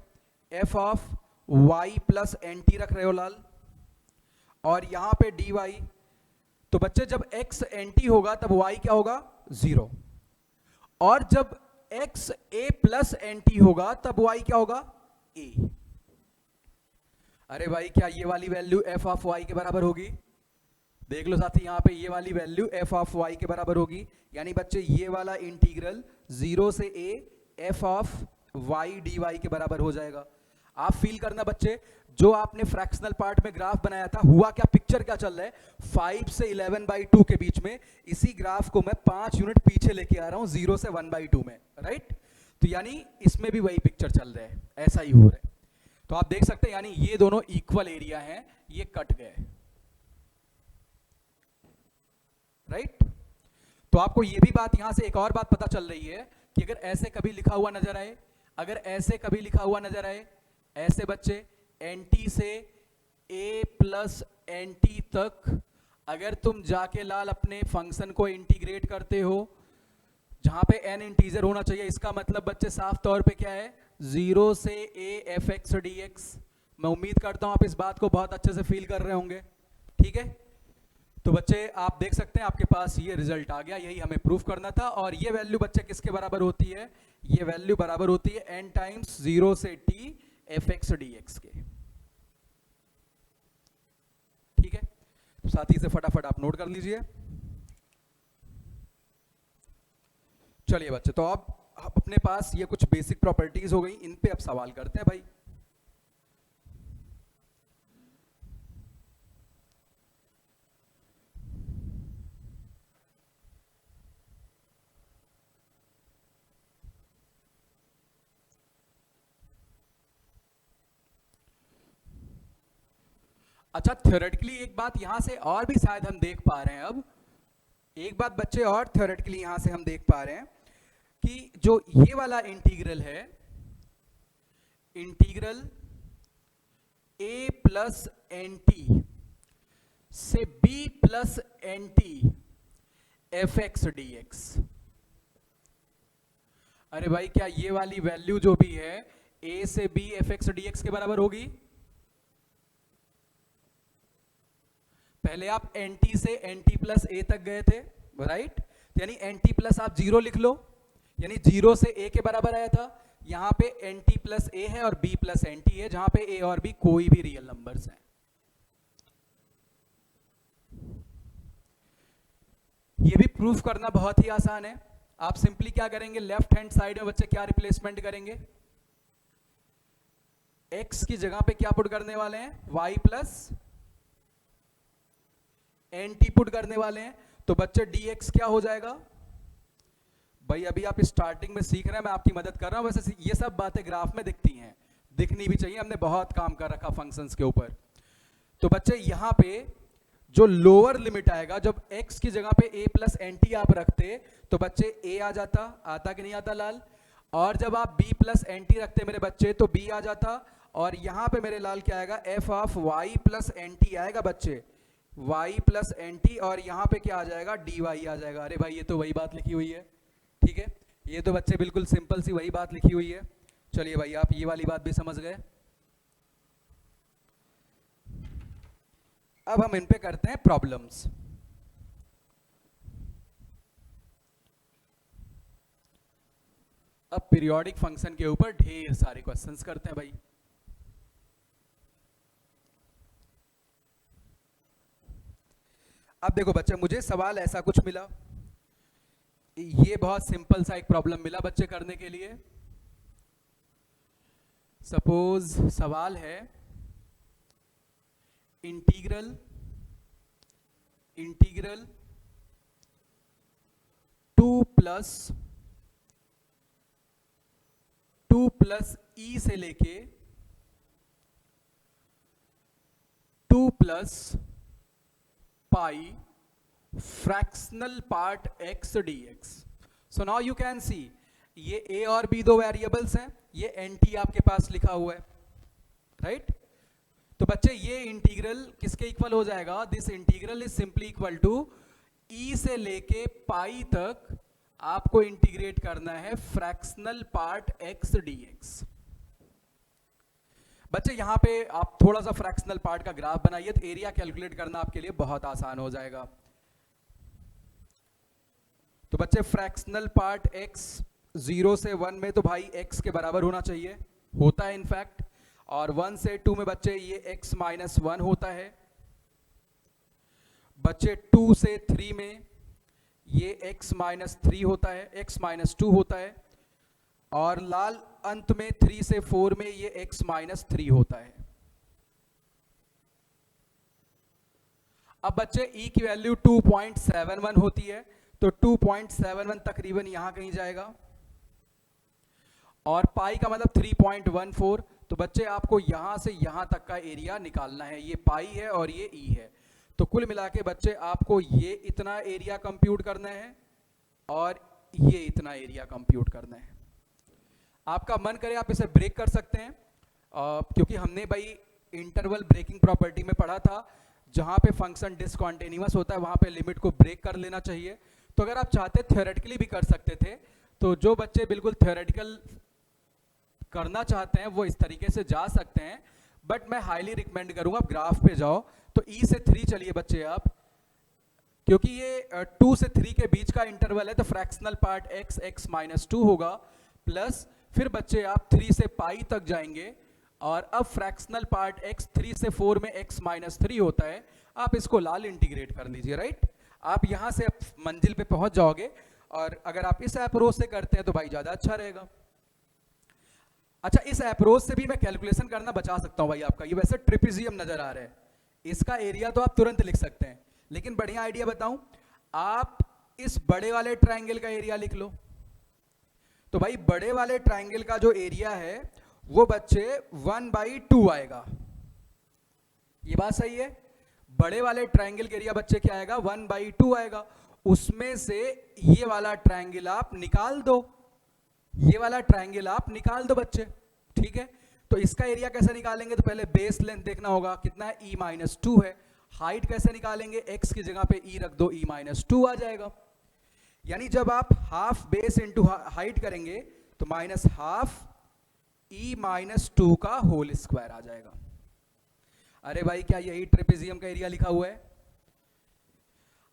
f of y plus n t रख रहे हो लाल, और यहां पे dy, तो बच्चे जब x एन टी होगा तब y क्या होगा? 0, और जब x a plus n t होगा तब y क्या होगा? a। अरे भाई क्या ये वाली वैल्यू f ऑफ y के बराबर होगी? देख लो साथी, यहां पे ये वाली वैल्यू f ऑफ y के बराबर होगी, यानी बच्चे ये वाला इंटीग्रल 0 से a f of y dy के बराबर हो जाएगा। आप फील करना बच्चे, जो आपने फ्रैक्शनल पार्ट में ग्राफ बनाया था, हुआ क्या? पिक्चर क्या चल रहा है? 5 से 11/2 के बीच में इसी ग्राफ को मैं 5 यूनिट पीछे लेके आ रहा हूं 0 से 1/2 में, राइट? तो यानी इसमें भी वही पिक्चर चल रहा है, ऐसा ही हो रहा है। तो आप देख सकते हैं, यानी ये दोनों इक्वल एरिया हैं, ये कट गए, राइट? तो आपको ये भी बात, यहां से एक और बात पता चल रही है कि अगर ऐसे कभी लिखा हुआ नजर आए, अगर ऐसे कभी लिखा हुआ नजर आए, ऐसे बच्चे NT से A प्लस NT तक, अगर तुम जाके लाल अपने फंक्शन को इंटीग्रेट करते हो जहां पे n इंटीजर होना चाहिए, इसका मतलब बच्चे साफ तौर पे क्या है? 0 से A fx dx मैं उम्मीद करता हूं आप इस बात को बहुत अच्छे से फील कर रहे होंगे, ठीक है। तो बच्चे आप देख सकते हैं आपके पास ये रिजल्ट आ गया, यही हमें प्रूफ करना था। और ये वैल्यू बच्चे किसके बराबर होती है, ये वैल्यू बराबर होती है n टाइम्स 0 से t fx dx के, ठीक है। तो साथी से फटाफट आप नोट कर लीजिए। चलिए बच्चे, तो अब अपने पास ये कुछ बेसिक प्रॉपर्टीज हो गई, इन पे अब सवाल करते हैं भाई। अच्छा, थ्योरेटिकली एक बात यहां से और भी शायद हम देख पा रहे हैं, अब एक बात बच्चे और थ्योरेटिकली यहां से हम देख पा रहे हैं कि जो ये वाला इंटीग्रल है, integral a plus n t से b plus n t f x d x, अरे भाई क्या ये वाली वैल्यू जो भी है a से b F x d x के बराबर होगी? पहले आप nt से nt प्लस a तक गए थे, राइट, यानी nt प्लस आप 0 लिख लो, यानी 0 से a के बराबर आया था। यहां पे nt प्लस a है और b प्लस nt है, जहां पे a और b कोई भी रियल नंबर्स हैं। ये भी प्रूफ करना बहुत ही आसान है। आप सिंपली क्या करेंगे, लेफ्ट हैंड साइड में बच्चे क्या रिप्लेसमेंट करेंगे, x की जगह पे क्या पुट करने वाले हैं, y प्लस nt पुट करने वाले हैं। तो बच्चे dx क्या हो जाएगा, भाई अभी आप स्टार्टिंग में सीख रहे हैं, मैं आपकी मदद कर रहा हूं, वैसे ये सब बातें ग्राफ में दिखती हैं, दिखनी भी चाहिए, हमने बहुत काम कर रखा फंक्शंस के ऊपर। तो बच्चे यहां पे जो लोअर लिमिट आएगा, जब x की जगह पे a प्लस एन टी आप रखते तो बच्चे a आ जाता, आता कि नहीं आता लाल, और जब आप b प्लस एन टी रखते मेरे बच्चे तो b आ जाता, और यहां पे मेरे लाल क्या आएगा, f of y plus n t आएगा बच्चे, y प्लस एन टी, और यहां पे क्या आ जाएगा, dy आ जाएगा। अरे भाई ये तो वही बात लिखी हुई है, ठीक है, ये तो बच्चे बिल्कुल सिंपल सी वही बात लिखी हुई है। चलिए भाई आप ये वाली बात भी समझ गए। अब हम इन पे करते हैं प्रॉब्लम्स। अब पीरियोडिक फंक्शन के ऊपर ढेर सारे क्वेश्चंस करते हैं भाई। अब देखो बच्चे, मुझे सवाल ऐसा कुछ मिला, ये बहुत सिंपल सा एक प्रॉब्लम मिला बच्चे करने के लिए। सपोज सवाल है इंटीग्रल टू प्लस ई से लेके 2 plus pi fractional part x dx। So now you can see ये a और b दो वेरिएबल्स हैं, ये nt आपके पास लिखा हुआ है, राइट। तो बच्चे ये इंटीग्रल किसके इक्वल हो जाएगा, this integral is simply equal to e से लेके पाई तक आपको इंटीग्रेट करना है फ्रैक्शनल पार्ट x dx। बच्चे यहां पे आप थोड़ा सा फ्रैक्शनल पार्ट का ग्राफ बनाइए तो एरिया कैलकुलेट करना आपके लिए बहुत आसान हो जाएगा। तो बच्चे फ्रैक्शनल पार्ट x 0 से 1 में तो भाई x के बराबर होना चाहिए, होता है इनफैक्ट, और 1 से 2 में बच्चे ये x माइनस 1 होता है। बच्चे 2 से 3 में ये x माइनस 3 होता है, x माइनस 2 होता है, और लाल अंत में 3 से 4 में ये x माइनस 3 होता है। अब बच्चे e की वैल्यू 2.71 होती है, तो 2.71 तकरीबन यहां कहीं जाएगा, और पाई का मतलब 3.14। तो बच्चे आपको यहां से यहां तक का एरिया निकालना है, ये पाई है और ये ई है। तो कुल मिला के बच्चे आपको ये इतना एरिया कंप्यूट करना है और ये इतना एरिया कंप्यूट करना है। आपका मन करे आप इसे ब्रेक कर सकते हैं, क्योंकि हमने भाई इंटरवल ब्रेकिंग प्रॉपर्टी में पढ़ा था, जहां पे फंक्शन डिसकंटिन्यूअस होता है वहां पे लिमिट को ब्रेक कर लेना चाहिए। तो अगर आप चाहते थ्योरेटिकली भी कर सकते थे, तो जो बच्चे बिल्कुल थ्योरेटिकल करना चाहते हैं वो इस तरीके से जा सकते हैं, बट मैं हाईली रिकमेंड करूंगा आप ग्राफ पे जाओ तो ई से 3 चलिए बच्चे आप, क्योंकि ये 2 से 3 के बीच का इंटरवल है तो fractional part x x minus 2 होगा, प्लस फिर बच्चे आप 3 से पाई तक जाएंगे और अब फ्रैक्शनल पार्ट x 3 से 4 में x माइनस 3 होता है, आप इसको लाल इंटीग्रेट कर लीजिए, राइट। आप यहां से मंजिल पे पहुंच जाओगे और अगर आप इस अप्रोच से करते हैं तो भाई ज्यादा अच्छा रहेगा। अच्छा, इस अप्रोच से भी मैं कैलकुलेशन करना बचा सकता हूं भाई आपका, ये वैसे ट्रिपेजियम नजर आ रहा है, इसका एरिया तो आप तुरंत लिख सकते हैं, लेकिन बढ़िया आइडिया बताऊं, आप इस बड़े वाले ट्रायंगल का एरिया लिख लो। तो भाई बड़े वाले ट्रायंगल का जो एरिया है वो बच्चे 1/2 आएगा, ये बात सही है। बड़े वाले ट्रायंगल का एरिया बच्चे क्या आएगा, 1/2 आएगा। उसमें से ये वाला ट्रायंगल आप निकाल दो, ये वाला ट्रायंगल आप निकाल दो बच्चे, ठीक है। तो इसका एरिया कैसे निकालेंगे, तो पहले बेस लेंथ देखना होगा कितना है, e माइनस 2 है। हाइट कैसे निकालेंगे, x की जगह पे e रख दो, e माइनस 2 आ जाएगा। यानी जब आप हाफ बेस इंटू हाइट करेंगे तो माइनस हाफ e माइनस 2 का होल स्क्वायर आ जाएगा। अरे भाई क्या यही ट्रेपेजियम का एरिया लिखा हुआ है।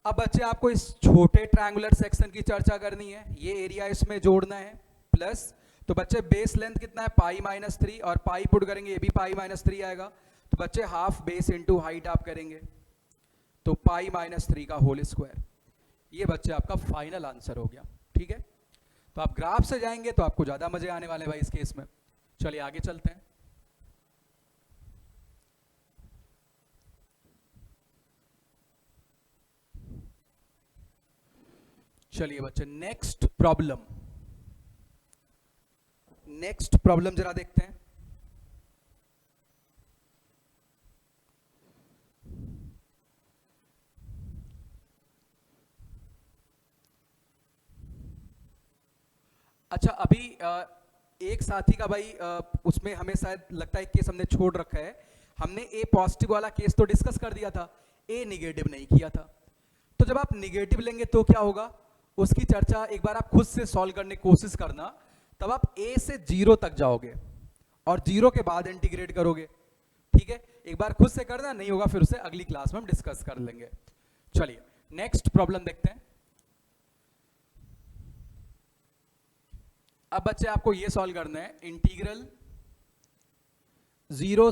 अब बच्चे आपको इस छोटे ट्रायंगुलर सेक्शन की चर्चा करनी है, ये एरिया इसमें जोड़ना है, प्लस तो बच्चे बेस लेंथ कितना है, पाई माइनस 3, और पाई पुट करेंगे ये भी पाई माइनस 3 आएगा, तो बच्चे हाफ बेस इंटू हाइट आप करेंगे तो पाई माइनस 3 का होल स्क्वायर। ये बच्चे आपका फाइनल आंसर हो गया, ठीक है। तो आप ग्राफ से जाएंगे तो आपको ज्यादा मजे आने वाले भाई इस केस में। चलिए आगे चलते हैं। चलिए बच्चे नेक्स्ट प्रॉब्लम जरा देखते हैं। अच्छा, अभी एक साथी का भाई उसमें हमें शायद लगता है केस हमने छोड़ रखा है। हमने ए पॉजिटिव वाला केस तो डिस्कस कर दिया था, ए निगेटिव नहीं किया था। तो जब आप निगेटिव लेंगे तो क्या होगा, उसकी चर्चा एक बार आप खुद से सॉल्व करने की कोशिश करना, तब आप ए से 0 तक जाओगे और 0 के बाद इंटीग्रेट करोगे, ठीक है। एक बार खुद से करना, नहीं होगा फिर उसे अगली क्लास में हम डिस्कस कर लेंगे। चलिए नेक्स्ट प्रॉब्लम देखते हैं। अब बच्चे आपको ये सॉल्व करना है, इंटीग्रल 0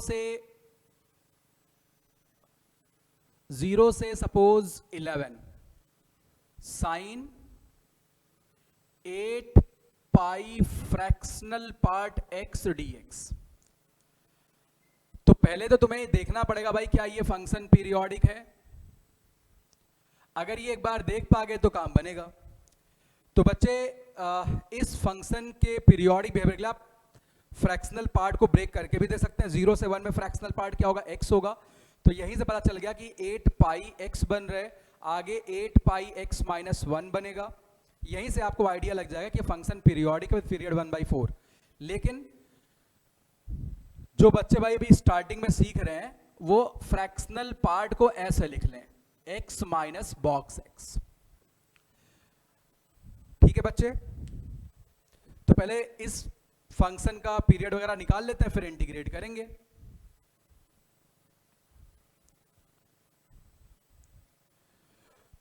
से suppose 11 sign 8 pi fractional part x dx। तो पहले तो तुम्हें देखना पड़ेगा भाई क्या ये फंक्शन पीरियोडिक है। अगर ये एक बार देख पागे तो काम बनेगा। तो बच्चे इस फंक्शन के पीरियोडिक बिहेवियर के लिए आप फ्रैक्शनल पार्ट को ब्रेक करके भी दे सकते हैं। 0 से 1 में फ्रैक्शनल पार्ट क्या होगा, x होगा। तो यहीं से पता चल गया कि 8 पाई x बन रहे, आगे 8 पाई x माइनस 1 बनेगा। यहीं से आपको आइडिया लग जाएगा कि फंक्शन पीरियोडिक विद पीरियड 1/4। लेकिन जो बच्चे भाई अभी स्टार्टिंग में सीख रहे हैं वो फ्रैक्शनल पार्ट को ऐसे लिख लें, x माइनस बॉक्स x, ठीक है बच्चे। तो पहले इस फंक्शन का पीरियड वगैरह निकाल लेते हैं, फिर इंटीग्रेट करेंगे।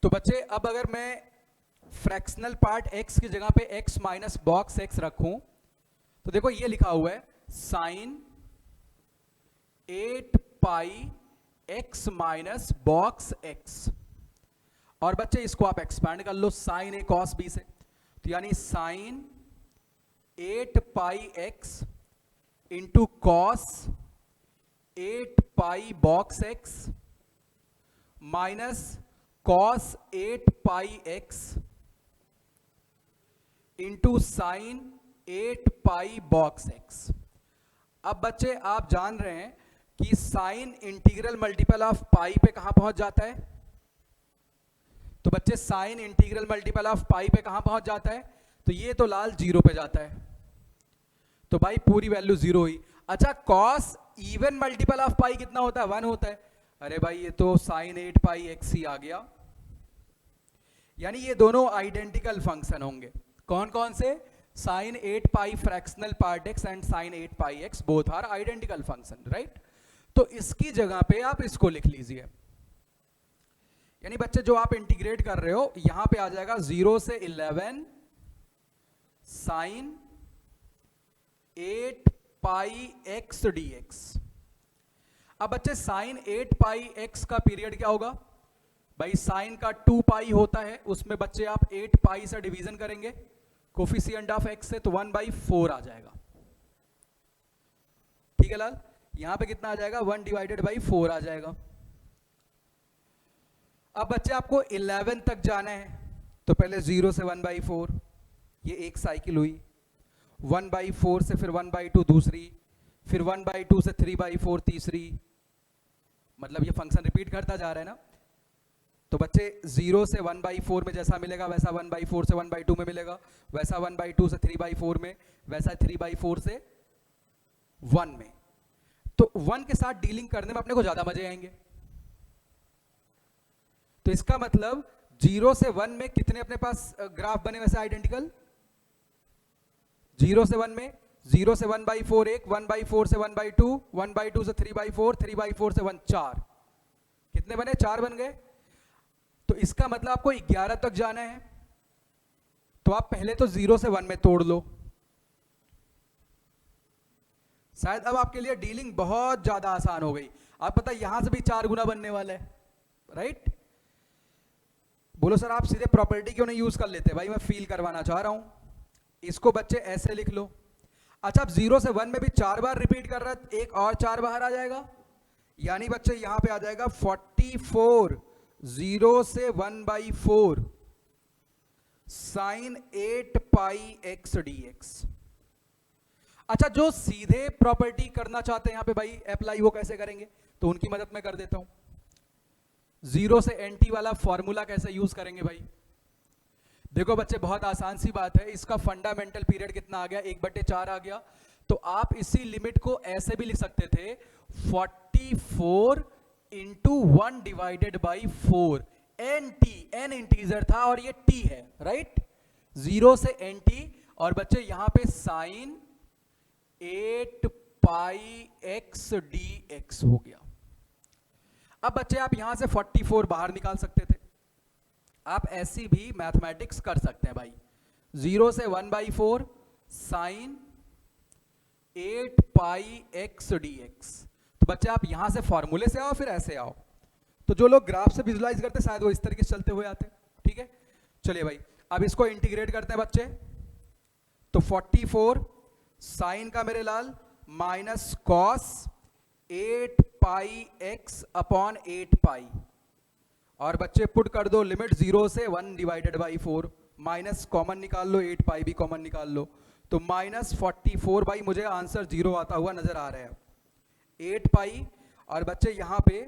तो बच्चे अब अगर मैं फ्रैक्शनल पार्ट x की जगह पे x माइनस बॉक्स x रखूं तो देखो ये लिखा हुआ है sign 8 pi x minus box x, और बच्चे इसको आप एक्सपैंड कर लो साइन a कॉस b से। तो यानी sign 8 pi x into cos 8 पाई box x minus cos 8 pi x into sine 8 पाई बॉक्स x। अब बच्चे आप जान रहे हैं कि साइन इंटीग्रल मल्टीपल ऑफ पाई पे कहां पहुंच जाता है। तो बच्चे साइन इंटीग्रल मल्टीपल ऑफ पाई पे कहां पहुंच जाता है, तो ये तो लाल 0 पे जाता है, तो भाई पूरी वैल्यू 0 हुई। अच्छा, कॉस इवन मल्टीपल ऑफ पाई कितना होता है, 1 होता है। अरे भाई ये तो साइन 8 पाई x ही आ गया। यानी ये दोनों आइडेंटिकल फंक्शन होंगे। कौन कौन से, sine 8 pi fractional part x and sine 8 pi x both are identical function, right. तो इसकी जगह पे आप इसको लिख लीजिए, यानी बच्चे जो आप इंटीग्रेट कर रहे हो यहां पे आ जाएगा 0 से 11 साइन 8 पाई एक्स डी एक्स। अब बच्चे साइन 8 पाई एक्स का पीरियड क्या होगा भाई, साइन का 2 पाई होता है, उसमें बच्चे आप 8 पाई से डिवीजन करेंगे कोफिशिएंट ऑफ एक्स से, तो 1/4 आ जाएगा। ठीक है लाल, यहां पे कितना आ जाएगा 1/4 आ जाएगा। अब बच्चे आपको 11 तक जाना है, तो पहले 0 से 1/4, ये एक साइकिल हुई, 1/4 से फिर 1/2 दूसरी, फिर 1/2 से 3/4 तीसरी, मतलब ये फंक्शन रिपीट करता जा रहा है ना। तो बच्चे 0 से 1/4 में जैसा मिलेगा वैसा 1/4 से 1/2 में मिलेगा, वैसा 1/2 से 3/4 में, वैसा 3/4 से 1 में। तो 1 के साथ डीलिंग करने में अपने को ज्यादा मजे आएंगे। तो इसका मतलब 0 से 1 में कितने अपने पास ग्राफ बने वैसे आइडेंटिकल, 0 से 1 में 0 से 1/4 1, 1/4 से 1/2, 1/2 से 3/4, 3/4 से 1, 4, कितने बने, 4 बन गए। तो इसका मतलब आपको 11 तक जाना है, तो आप पहले तो 0 से 1 में तोड़ लो, शायद अब आपके लिए डीलिंग बहुत ज्यादा आसान हो गई। आप पता यहां से भी 4 गुना बनने वाला है, राइट। बोलो सर आप सीधे प्रॉपर्टी क्यों नहीं यूज कर लेते, भाई मैं फील करवाना चाह रहा हूं। इसको बच्चे ऐसे लिख लो। अच्छा अब 0 से 1 में भी 4 बार रिपीट कर रहा है, एक और 4 बाहर आ जाएगा, यानी बच्चे यहां पे आ जाएगा 44, 0 से 1/4 साइन 8 पाई एक्स डी एक्स। अच्छा जो सीधे प्रॉपर्टी करना चाहते हैं यहां पे भाई अप्लाई, वो कैसे करेंगे, तो उनकी मदद मैं कर देता हूं। 0 से NT वाला फॉर्मूला कैसे यूज करेंगे भाई, देखो बच्चे बहुत आसान सी बात है, इसका फंडामेंटल पीरियड कितना आ गया, 1/4 आ गया। तो आप इसी लिमिट को ऐसे भी लिख सकते थे 44 इंटू 1/4, n इंटीजर था और ये t है, राइट। 0 से NT, और बच्चे यहां पे साइन 8 पाई एक्स डी एक्स हो गया। अब बच्चे आप यहां से 44 बाहर निकाल सकते थे, आप ऐसी भी मैथमेटिक्स कर सकते हैं भाई। 0 से 1/4 साइन 8 पाई एक्स डी एक्स। तो बच्चे आप यहां से फॉर्मूले से आओ फिर ऐसे आओ, तो जो लोग ग्राफ से विजुलाइज करते शायद वो इस तरीके से चलते हुए आते। ठीक है, चलिए भाई अब इसको इंटीग्रेट करते हैं बच्चे। तो 44 साइन का मेरे लाल माइनस कॉस 8 पाई एक्स अपॉन 8 पाई, और बच्चे पुट कर दो लिमिट 0 से 1/4, माइनस कॉमन निकाल लो, 8 पाई भी कॉमन निकाल लो, तो -44 बाई, मुझे आंसर 0 आता हुआ नजर आ रहा है, 8 पाई। और बच्चे यहां पे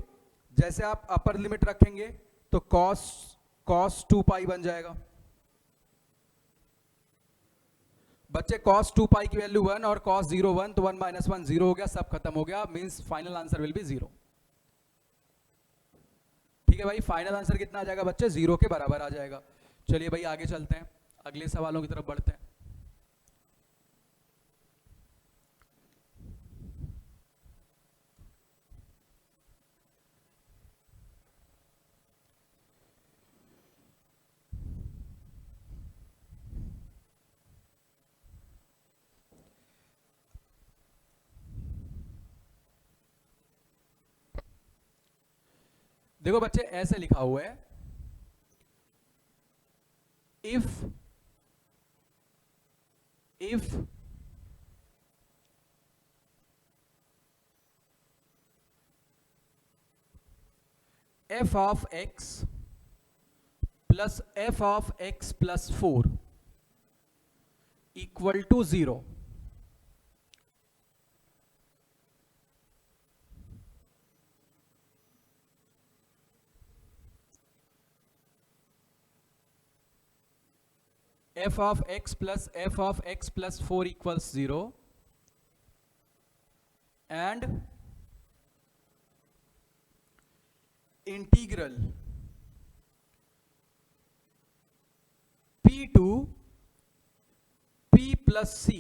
जैसे आप अपर लिमिट रखेंगे तो cos 2 पाई बन जाएगा। बच्चे cos 2 पाई की वैल्यू 1 और cos 0 1, तो 1 - 1 0 हो गया, सब खत्म हो गया, means final answer will be 0। ठीक है भाई, फाइनल आंसर कितना आ जाएगा बच्चे, 0 के बराबर आ जाएगा। चलिए भाई आगे चलते हैं, अगले सवालों की तरफ बढ़ते हैं। देखो बच्चे ऐसे लिखा हुआ है, if f of x plus f of x plus 4 equal to 0, f of x plus f of x plus 4 equals 0, and integral p to p plus c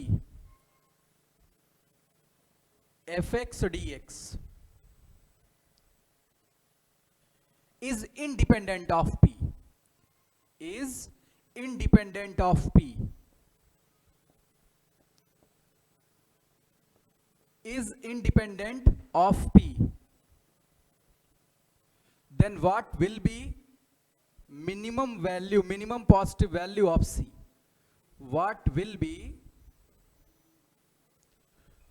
fx dx is independent of P, is independent of P, is independent of P, then what will be minimum value, minimum positive value of C? What will be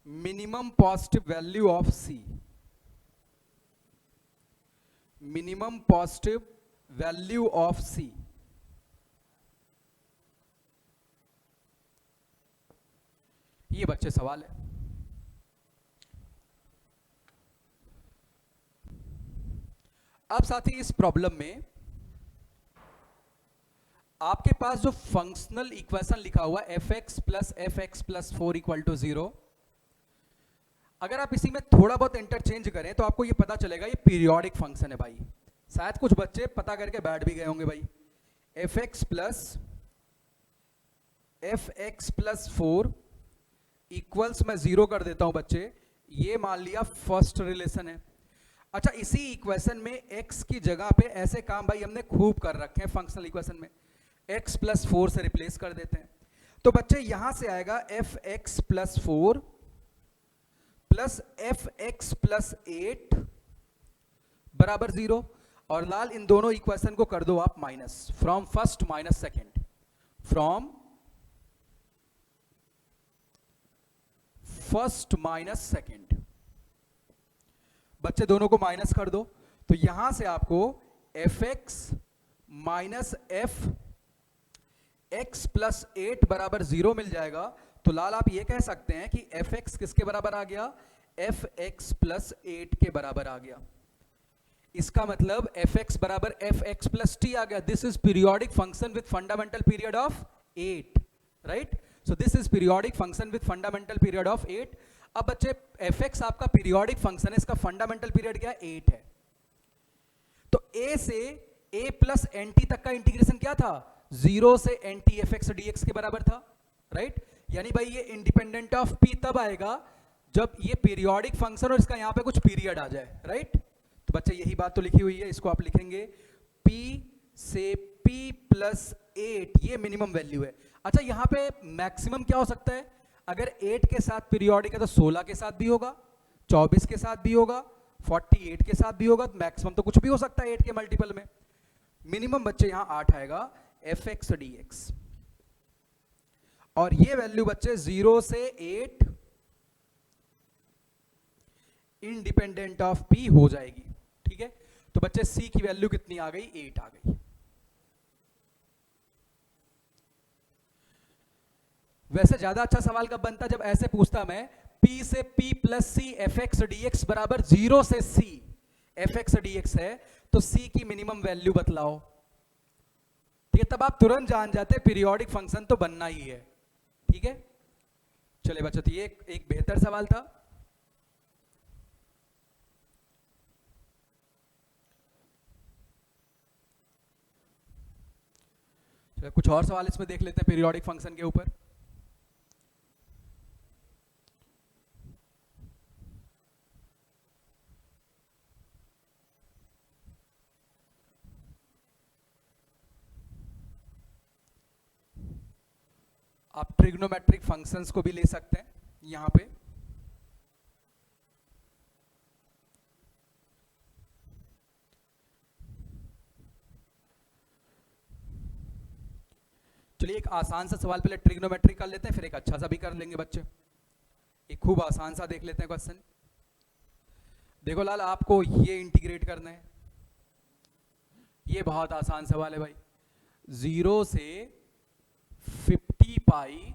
minimum positive value of C? Minimum positive value of C. ये बच्चे सवाल है। अब साथी इस problem में आपके पास जो फंक्शनल इक्वेशन लिखा हुआ f x plus 4 equal to 0, अगर आप इसी में थोड़ा बहुत इंटरचेंज करें तो आपको ये पता चलेगा ये पीरियोडिक फंक्शन है भाई। शायद कुछ बच्चे पता करके बैठ भी गए होंगे भाई। एफ एक्स प्लस 4 इक्वल्स, मैं 0 कर देता हूं बच्चे, ये मान लिया फर्स्ट रिलेशन है। अच्छा, इसी इक्वेशन में x की जगह पे ऐसे काम भाई हमने खूब कर रखे हैं फंक्शनल इक्वेशन में, x प्लस 4 से रिप्लेस कर देते हैं। तो बच्चे यहां से आएगा F x plus 4 plus F x plus 8 बराबर 0, और लाल इन दोनों इक्वेशन को कर दो आप minus, from first minus second, from first minus second. बच्चे दोनों को माइनस कर दो, तो यहां से आपको F x minus F x plus 8 बराबर 0 मिल जाएगा। तो लाल आप ये कह सकते हैं कि एफ एक्स किसके बराबर आ गया? एफ एक्स प्लस 8 के बराबर आ गया। इसका मतलब एफ एक्स बराबर एफ एक्स प्लस टी आ गया। This is periodic function with fundamental period of 8, right? So this is periodic function with fundamental period of 8। अब बच्चे एफ एक्स आपका पीरियोडिक फंक्शन है, इसका फंडामेंटल पीरियड क्या है? 8 है। तो ए से ए प्लस एन टी तक का इंटीग्रेशन क्या था? 0 से n t f x d x के बराबर था, राइट? यानी भाई ये इंडिपेंडेंट ऑफ पी तब आएगा जब ये पीरियोडिक फंक्शन और इसका यहां पे कुछ पीरियड आ जाए, राइट? तो बच्चे यही बात तो लिखी हुई है, इसको आप लिखेंगे p से p प्लस 8, ये मिनिमम वैल्यू है। अच्छा, यहां पे मैक्सिमम क्या हो सकता है? अगर 8 के साथ पीरियोडिक है तो 16 के साथ भी होगा, 24 के साथ भी होगा, 48 के साथ भी होगा। मैक्सिमम तो कुछ भी हो सकता है 8 के मल्टीपल में। मिनिमम बच्चे यहां 8 आएगा, एफ एक्स डी एक्स, और ये वैल्यू बच्चे 0 से 8 इंडिपेंडेंट ऑफ p हो जाएगी, ठीक है? तो बच्चे c की वैल्यू कितनी आ गई? 8 आ गई। वैसे ज्यादा अच्छा सवाल कब बनता? जब ऐसे पूछता मैं p से p plus c f x d x बराबर 0 से c f x d x है, तो c की मिनिमम वैल्यू बतलाओ, ठीक है? तब आप तुरंत जान जाते पीरियोडिक फंक्शन तो बनना ही है, ठीक है? चले बच्चों, तो ये एक बेहतर सवाल था। चलो कुछ और सवाल इसमें देख लेते हैं पीरियोडिक फंक्शन के ऊपर। आप ट्रिग्नोमेट्रिक फंक्शंस को भी ले सकते हैं यहां पे। चलिए एक आसान सा सवाल पहले ट्रिग्नोमेट्रिक कर लेते हैं, फिर एक अच्छा सा भी कर लेंगे बच्चे। एक खूब आसान सा देख लेते हैं क्वेश्चन। देखो लाल, आपको ये इंटीग्रेट करना है, ये बहुत आसान सवाल है भाई। 0 से 50 pi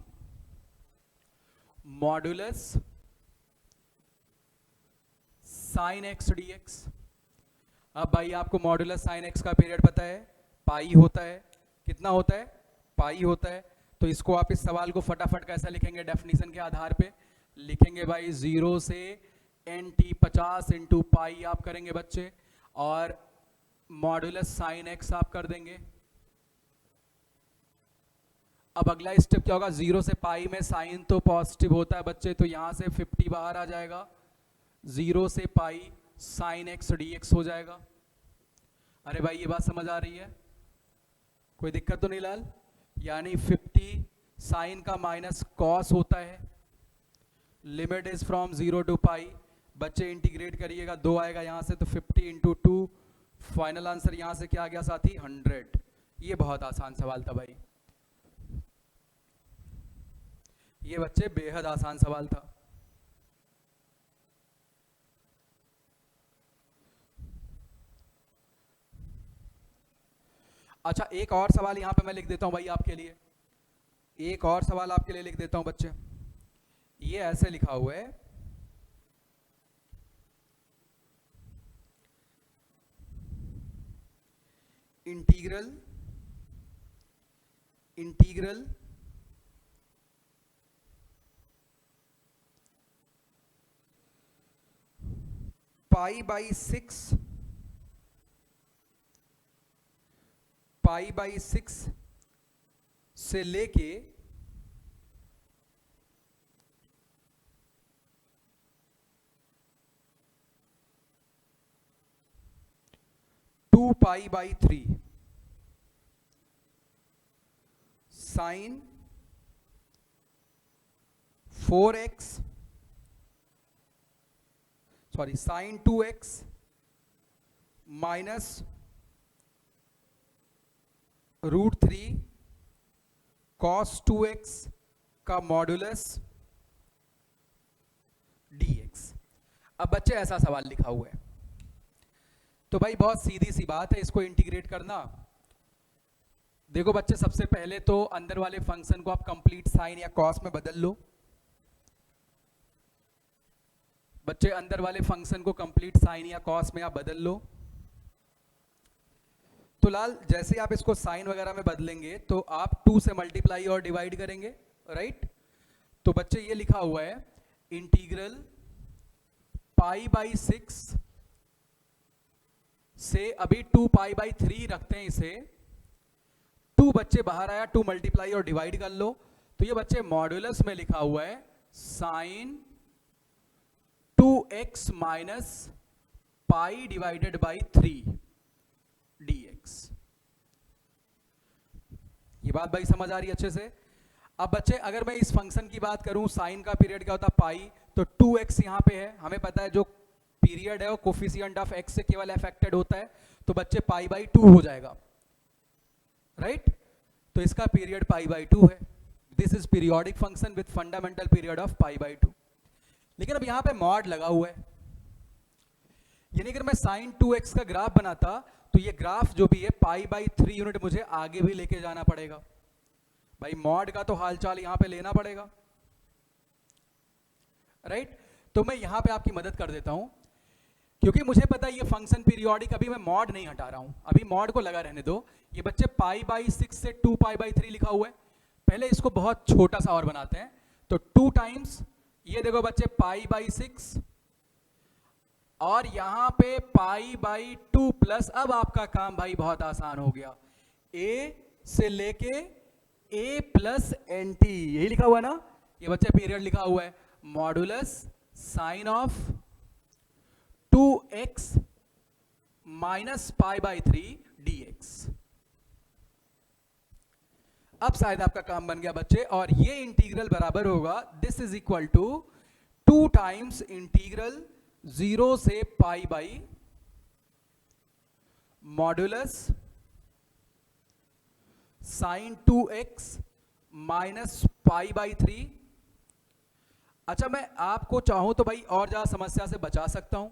modulus sine x d x. अब भाई आपको मॉडुलस साइन एक्स का पीरियड पता है, पाई होता है। कितना होता है? पाई होता है। तो इसको आप इस सवाल को फटाफट कैसे लिखेंगे? डेफिनेशन के आधार पे लिखेंगे भाई, 0 से एन टी 50 इंटू पाई आप करेंगे बच्चे, और मॉडुलस साइन एक्स आप कर देंगे। अब अगला स्टेप क्या होगा? 0 से पाई में साइन तो पॉजिटिव होता है बच्चे, तो यहां से 50 बाहर आ जाएगा, 0 से pi sine x d x हो जाएगा। अरे भाई ये बात समझ आ रही है, कोई दिक्कत तो नहीं लाल? यानी 50 साइन का माइनस कॉस होता है, लिमिट इज फ्रॉम 0 टू पाई। बच्चे इंटीग्रेट करिएगा, 2 आएगा यहाँ से तो 50 इंटू 2, फाइनल आंसर यहाँ से क्या आ गया साथी? 100। ये बहुत आसान सवाल था भाई, ये बच्चे बेहद आसान सवाल था। अच्छा एक और सवाल यहाँ पे मैं लिख देता हूँ भाई आपके लिए, एक और सवाल आपके लिए लिख देता हूँ बच्चे। ये ऐसे लिखा हुआ है, इंटीग्रल पाई बाई 6 से लेके 2 pi by 3 sine 4x sorry sine 2x minus √3 cos 2x का मॉडुलस dx। अब बच्चे ऐसा सवाल लिखा हुआ है, तो भाई बहुत सीधी सी बात है इसको इंटीग्रेट करना। देखो बच्चे सबसे पहले तो अंदर वाले फंक्शन को आप कंप्लीट साइन या कॉस में बदल लो। बच्चे अंदर वाले फंक्शन को कंप्लीट साइन या कॉस में आप बदल लो। तो लाल जैसे आप इसको साइन वगैरह में बदलेंगे तो आप 2 से मल्टीप्लाई और डिवाइड करेंगे, राइट? तो बच्चे ये लिखा हुआ है इंटीग्रल पाई बाई 6 से, अभी 2 पाई बाई 3 रखते हैं इसे, 2 बच्चे बाहर आया, 2 मल्टीप्लाई और डिवाइड कर लो। तो ये बच्चे मॉड्यूलस में लिखा हुआ है sine 2x minus pi divided by 3 dx। ये बात भाई समझ आ रही है अच्छे से? अब बच्चे अगर मैं इस फंक्शन की बात करूं, साइन का पीरियड क्या होता है पाई, तो 2x यहां पे है, हमें पता है जो पीरियड है वो कोफिशिएंट ऑफ x से केवल अफेक्टेड होता है, तो बच्चे पाई बाई 2 हो जाएगा, राइट? तो इसका पीरियड पाई बाई 2 है। This is periodic function with fundamental period of pi by 2। लेकिन अब यहां पे मॉड लगा हुआ है, यानी अगर मैं साइन 2x का ग्राफ बनाता तो ये ग्राफ जो भी है पाई बाई 3 यूनिट मुझे आगे भी लेके जाना पड़ेगा। भाई मॉड का तो हालचाल यहां पे लेना पड़ेगा, राइट? तो मैं यहां पे आपकी मदद कर देता हूं, क्योंकि मुझे पता है ये फंक्शन पीरियोडिक, अभी मैं मॉड नहीं हटा रहा हूं, अभी मॉड को लगा रहने दो। ये बच्चे पाई बाई 6 से 2 पाई बाई 3 लिखा हुआ है, पहले इसको बहुत छोटा सा और बनाते हैं। तो 2 टाइम्स ये देखो बच्चे पाई बाई 6 और यहां पे पाई बाई 2 प्लस, अब आपका काम भाई बहुत आसान हो गया, a से लेके a प्लस एन टी, यही लिखा हुआ है ना? ये बच्चे पीरियड लिखा हुआ है modulus sine of 2x minus pi by 3 dx। अब शायद आपका काम बन गया बच्चे, और ये इंटीग्रल बराबर होगा, this is equal to 2 times integral 0 से pi by modulus sine 2x minus pi by 3। अच्छा मैं आपको चाहूं तो भाई और ज्यादा समस्या से बचा सकता हूं,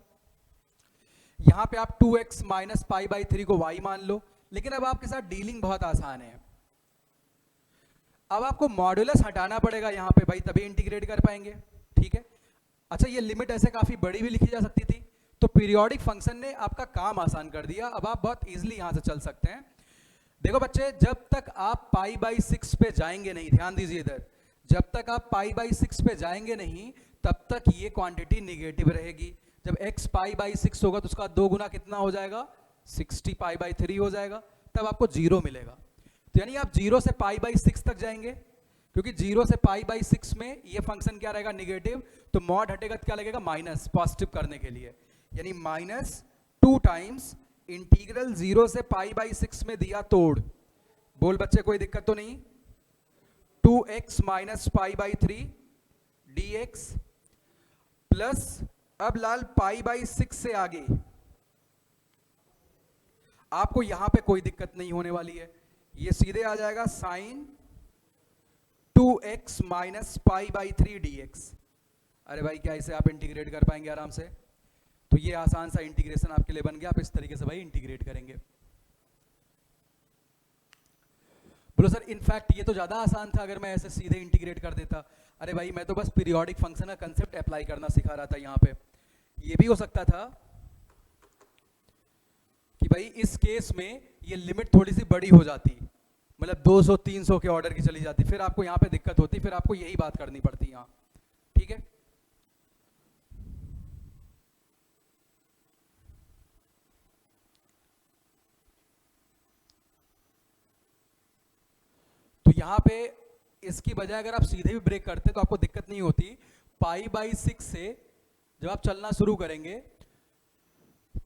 यहां पे आप 2x माइनस पाई बाई 3 को y मान लो, लेकिन अब आपके साथ डीलिंग बहुत आसान है। अब आपको मॉडुलस हटाना पड़ेगा यहां पे भाई, तभी इंटीग्रेट कर पाएंगे, ठीक है? अच्छा ये लिमिट ऐसे काफी बड़ी भी लिखी जा सकती थी, तो पीरियोडिक फंक्शन ने आपका काम आसान कर दिया, अब आप बहुत इजीली यहां से चल सकते हैं। देखो बच्चे जब तक आप पाई बाई 6 पे जाएंगे नहीं, ध्यान दीजिए इधर, जब तक आप पाई बाई 6 पे जाएंगे नहीं तब तक ये क्वांटिटी निगेटिव रहेगी। जब x पाई बाई 6 होगा तो उसका 2 गुना कितना हो जाएगा? 60 पाई बाई 3 हो जाएगा, तब आपको 0 मिलेगा। तो यानी आप 0 से पाई बाई 6 तक जाएंगे, क्योंकि 0 से पाई बाई 6 में ये फंक्शन क्या रहेगा? निगेटिव, तो मॉड हटेगा तो क्या लगेगा? माइनस, पॉजिटिव करने के लिए, यानी माइनस 2 टाइम्स इंटीग्रल 0 से π/6 में दिया तोड़, बोल बच्चे कोई दिक्कत तो नहीं। 2x माइनस π/3 dx प्लस, अब लाल π/6 से आगे आपको यहां पे कोई दिक्कत नहीं होने वाली है, ये सीधे आ जाएगा साइन 2x माइनस π/3 dx। अरे भाई क्या इसे आप इंटीग्रेट कर पाएंगे आराम से? तो ये आसान सा इंटीग्रेशन आपके लिए बन गया, आप इस तरीके से भाई इंटीग्रेट करेंगे। बोलो सर इनफैक्ट ये तो ज्यादा आसान था अगर मैं ऐसे सीधे इंटीग्रेट कर देता। अरे भाई मैं तो बस पीरियोडिक फंक्शन का कंसेप्ट अप्लाई करना सिखा रहा था यहाँ पे। ये भी हो सकता था कि भाई इस केस में ये लिमिट थोड़ी सी बड़ी हो जाती, मतलब 200-300 के ऑर्डर की चली जाती, फिर आपको यहाँ पे दिक्कत होती, फिर आपको यही बात करनी पड़ती यहाँ, ठीक है। तो यहाँ पे इसकी बजाय अगर आप सीधे भी ब्रेक करते तो आपको दिक्कत नहीं होती। π/6 से जब आप चलना शुरू करेंगे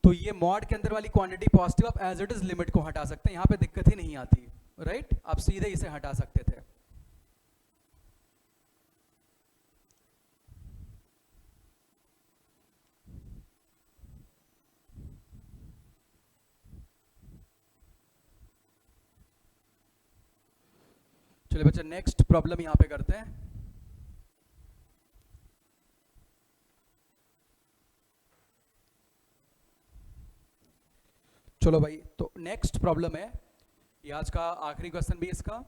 तो ये मॉड के अंदर वाली क्वांटिटी पॉजिटिव आप एज इट इज लिमिट को हटा सकते हैं, यहाँ पे दिक्कत ही नहीं आती, राइट। आप सीधे इसे हटा सकते थे। चलिए बच्चे नेक्स्ट प्रॉब्लम यहां पे करते हैं। चलो भाई, तो नेक्स्ट प्रॉब्लम है, ये आज का आखिरी क्वेश्चन भी इसका,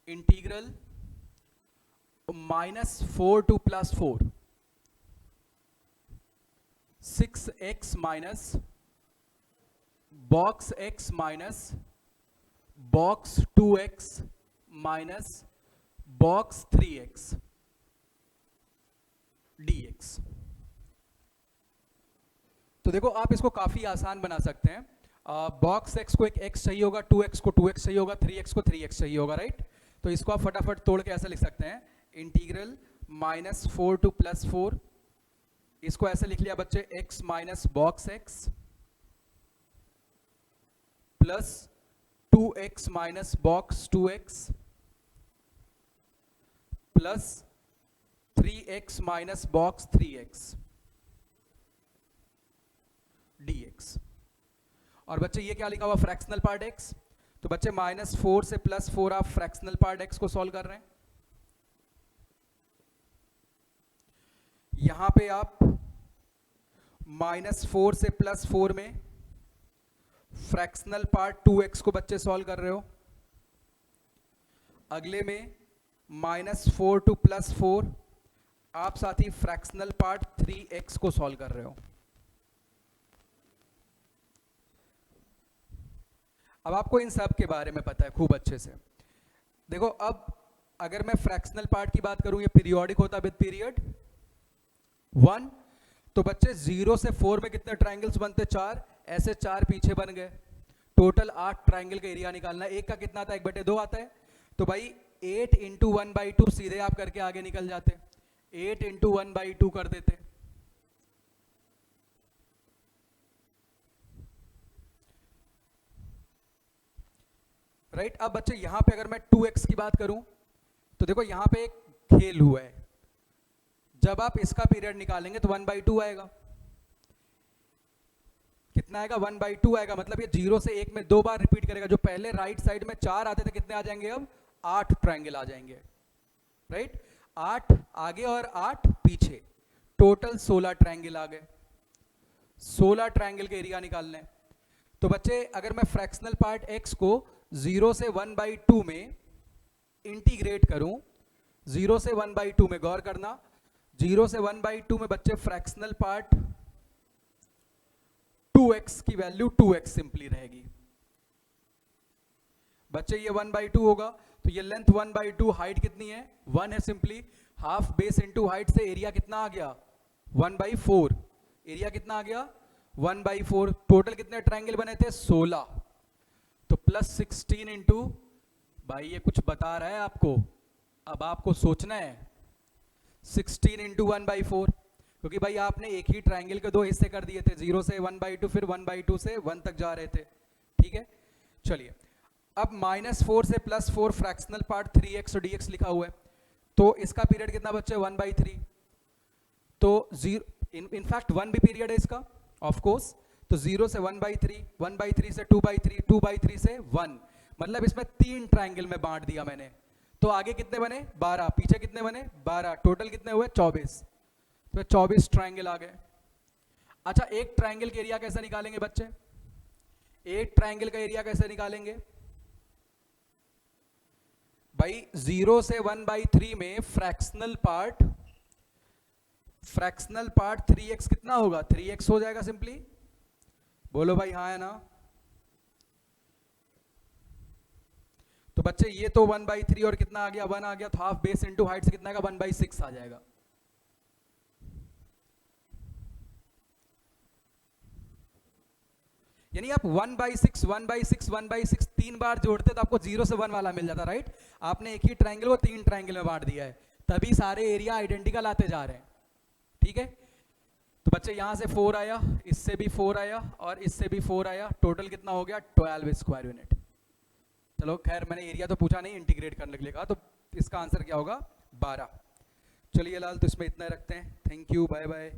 integral -4 to +4 6x minus box x minus box 2x minus box 3x dx। तो देखो आप इसको काफी आसान बना सकते हैं। बॉक्स x को एक x चाहिए होगा, 2x को 2x चाहिए होगा, 3x को 3x चाहिए होगा, राइट। तो इसको आप फटाफट तोड़ के ऐसे लिख सकते हैं, इंटीग्रल -4 to +4, इसको ऐसे लिख लिया बच्चे, x minus box x plus 2x minus box 2x plus 3x minus box 3x dx। और बच्चे ये क्या लिखा हुआ, फ्रैक्शनल पार्ट x। तो बच्चे -4 से +4 आप फ्रैक्शनल पार्ट x को सॉल्व कर रहे हैं। यहां पे आप -4 से +4 में फ्रैक्शनल पार्ट 2x को बच्चे सॉल्व कर रहे हो। अगले में -4 to +4 आप साथ ही फ्रैक्शनल पार्ट 3x को सॉल्व कर रहे हो। अब आपको इन सब के बारे में पता है खूब अच्छे से। देखो अब अगर मैं फ्रैक्शनल पार्ट की बात करूं, ये पीरियोडिक होता विद पीरियड 1, तो बच्चे 0 से 4 में कितने ट्राइंगल्स बनते, 4, ऐसे 4 पीछे बन गए, टोटल 8 ट्राइंगल का एरिया निकालना है। एक का कितना आता है, 1/2 आता है। तो भाई 8 × 1/2 सीधे आप करके आगे निकल जाते, 8 × 1/2 कर देते। राइट। अब बच्चे यहां पे अगर मैं 2x की बात करूं तो देखो यहां पे एक खेल हुआ है, जब आप इसका पीरियड निकालेंगे तो 1/2 आएगा। कितना आएगा, 1/2 आएगा। मतलब ये 0 से 1 में 2 बार रिपीट करेगा। जो पहले राइट साइड में 4 आते थे, कितने आ जाएंगे अब, 8 ट्रायंगल आ जाएंगे, राइट। 8 आगे और 8 पीछे, टोटल 16 ट्रायंगल आ गए। 16 ट्रायंगल के एरिया निकालने। तो बच्चे अगर मैं फ्रैक्शनल पार्ट x को 0 से 1/2 में इंटीग्रेट करूं, 0 से 1/2 में, गौर करना, 0 से 1/2 में बच्चे फ्रैक्शनल पार्ट 2x की वैल्यू 2x सिंपली रहेगी। बच्चे ये 1/2 होगा, तो ये लेंथ 1/2, हाइट कितनी है, 1 है simply. Half base into height से एरिया कितना आ गया, 1/4। एरिया कितना आ गया, 1/4। टोटल कितने ट्रायंगल बने थे, 16। तो +16 इंटू, भाई ये कुछ बता रहा है आपको, अब आपको सोचना है, 16 इंटू 1/4। क्योंकि भाई आपने एक ही ट्राइंगल के दो हिस्से कर दिए थे, 0 से 1/2, फिर 1/2 से 1 तक जा रहे थे, ठीक है। चलिए अब -4 से +4 फ्रैक्शनल पार्ट 3x और dx लिखा हुआ है, तो इसका पीरियड कितना बच्चे 1/3, तो इनफैक्ट 1 भी पीरियड है इसका ऑफ कोर्स, तो 0 से 1/3, 1/3 से 2/3, 2/3 से 1, मतलब इसमें 3 ट्राइंगल में बांट दिया मैंने। तो आगे कितने बने 12, पीछे कितने बने 12, टोटल कितने हुए 24, तो 24 ट्राइंगल आ गए। अच्छा एक ट्राइंगल का एरिया कैसे निकालेंगे बच्चे, एक ट्राइंगल का एरिया कैसे निकालेंगे भाई, 0 से 1/3 में फ्रैक्शनल पार्ट 3x कितना होगा, 3x हो जाएगा सिंपली, बोलो भाई हाँ है ना। तो बच्चे ये तो 1/3 और कितना आ गया 1 आ गया, तो हाफ बेस इंटू हाइट से कितना आएगा 1/6 आ जाएगा। यानी आप 1/6 1/6 1/6 3 बार जोड़ते तो आपको 0 से 1 वाला मिल जाता, राइट। आपने एक ही ट्राइंगल को 3 ट्राइंगल में बांट दिया है, तभी सारे एरिया आइडेंटिकल आते जा रहे हैं, ठीक है। तो बच्चे यहां से 4 आया, इससे भी 4 आया और इससे भी 4 आया, टोटल कितना हो गया 12 स्क्वायर यूनिट। चलो खैर मैंने एरिया तो पूछा नहीं, इंटीग्रेट करने के लिए कहा, तो इसका आंसर क्या होगा 12। चलिए लाल तो इसमें इतना रखते हैं, थैंक यू, बाय बाय।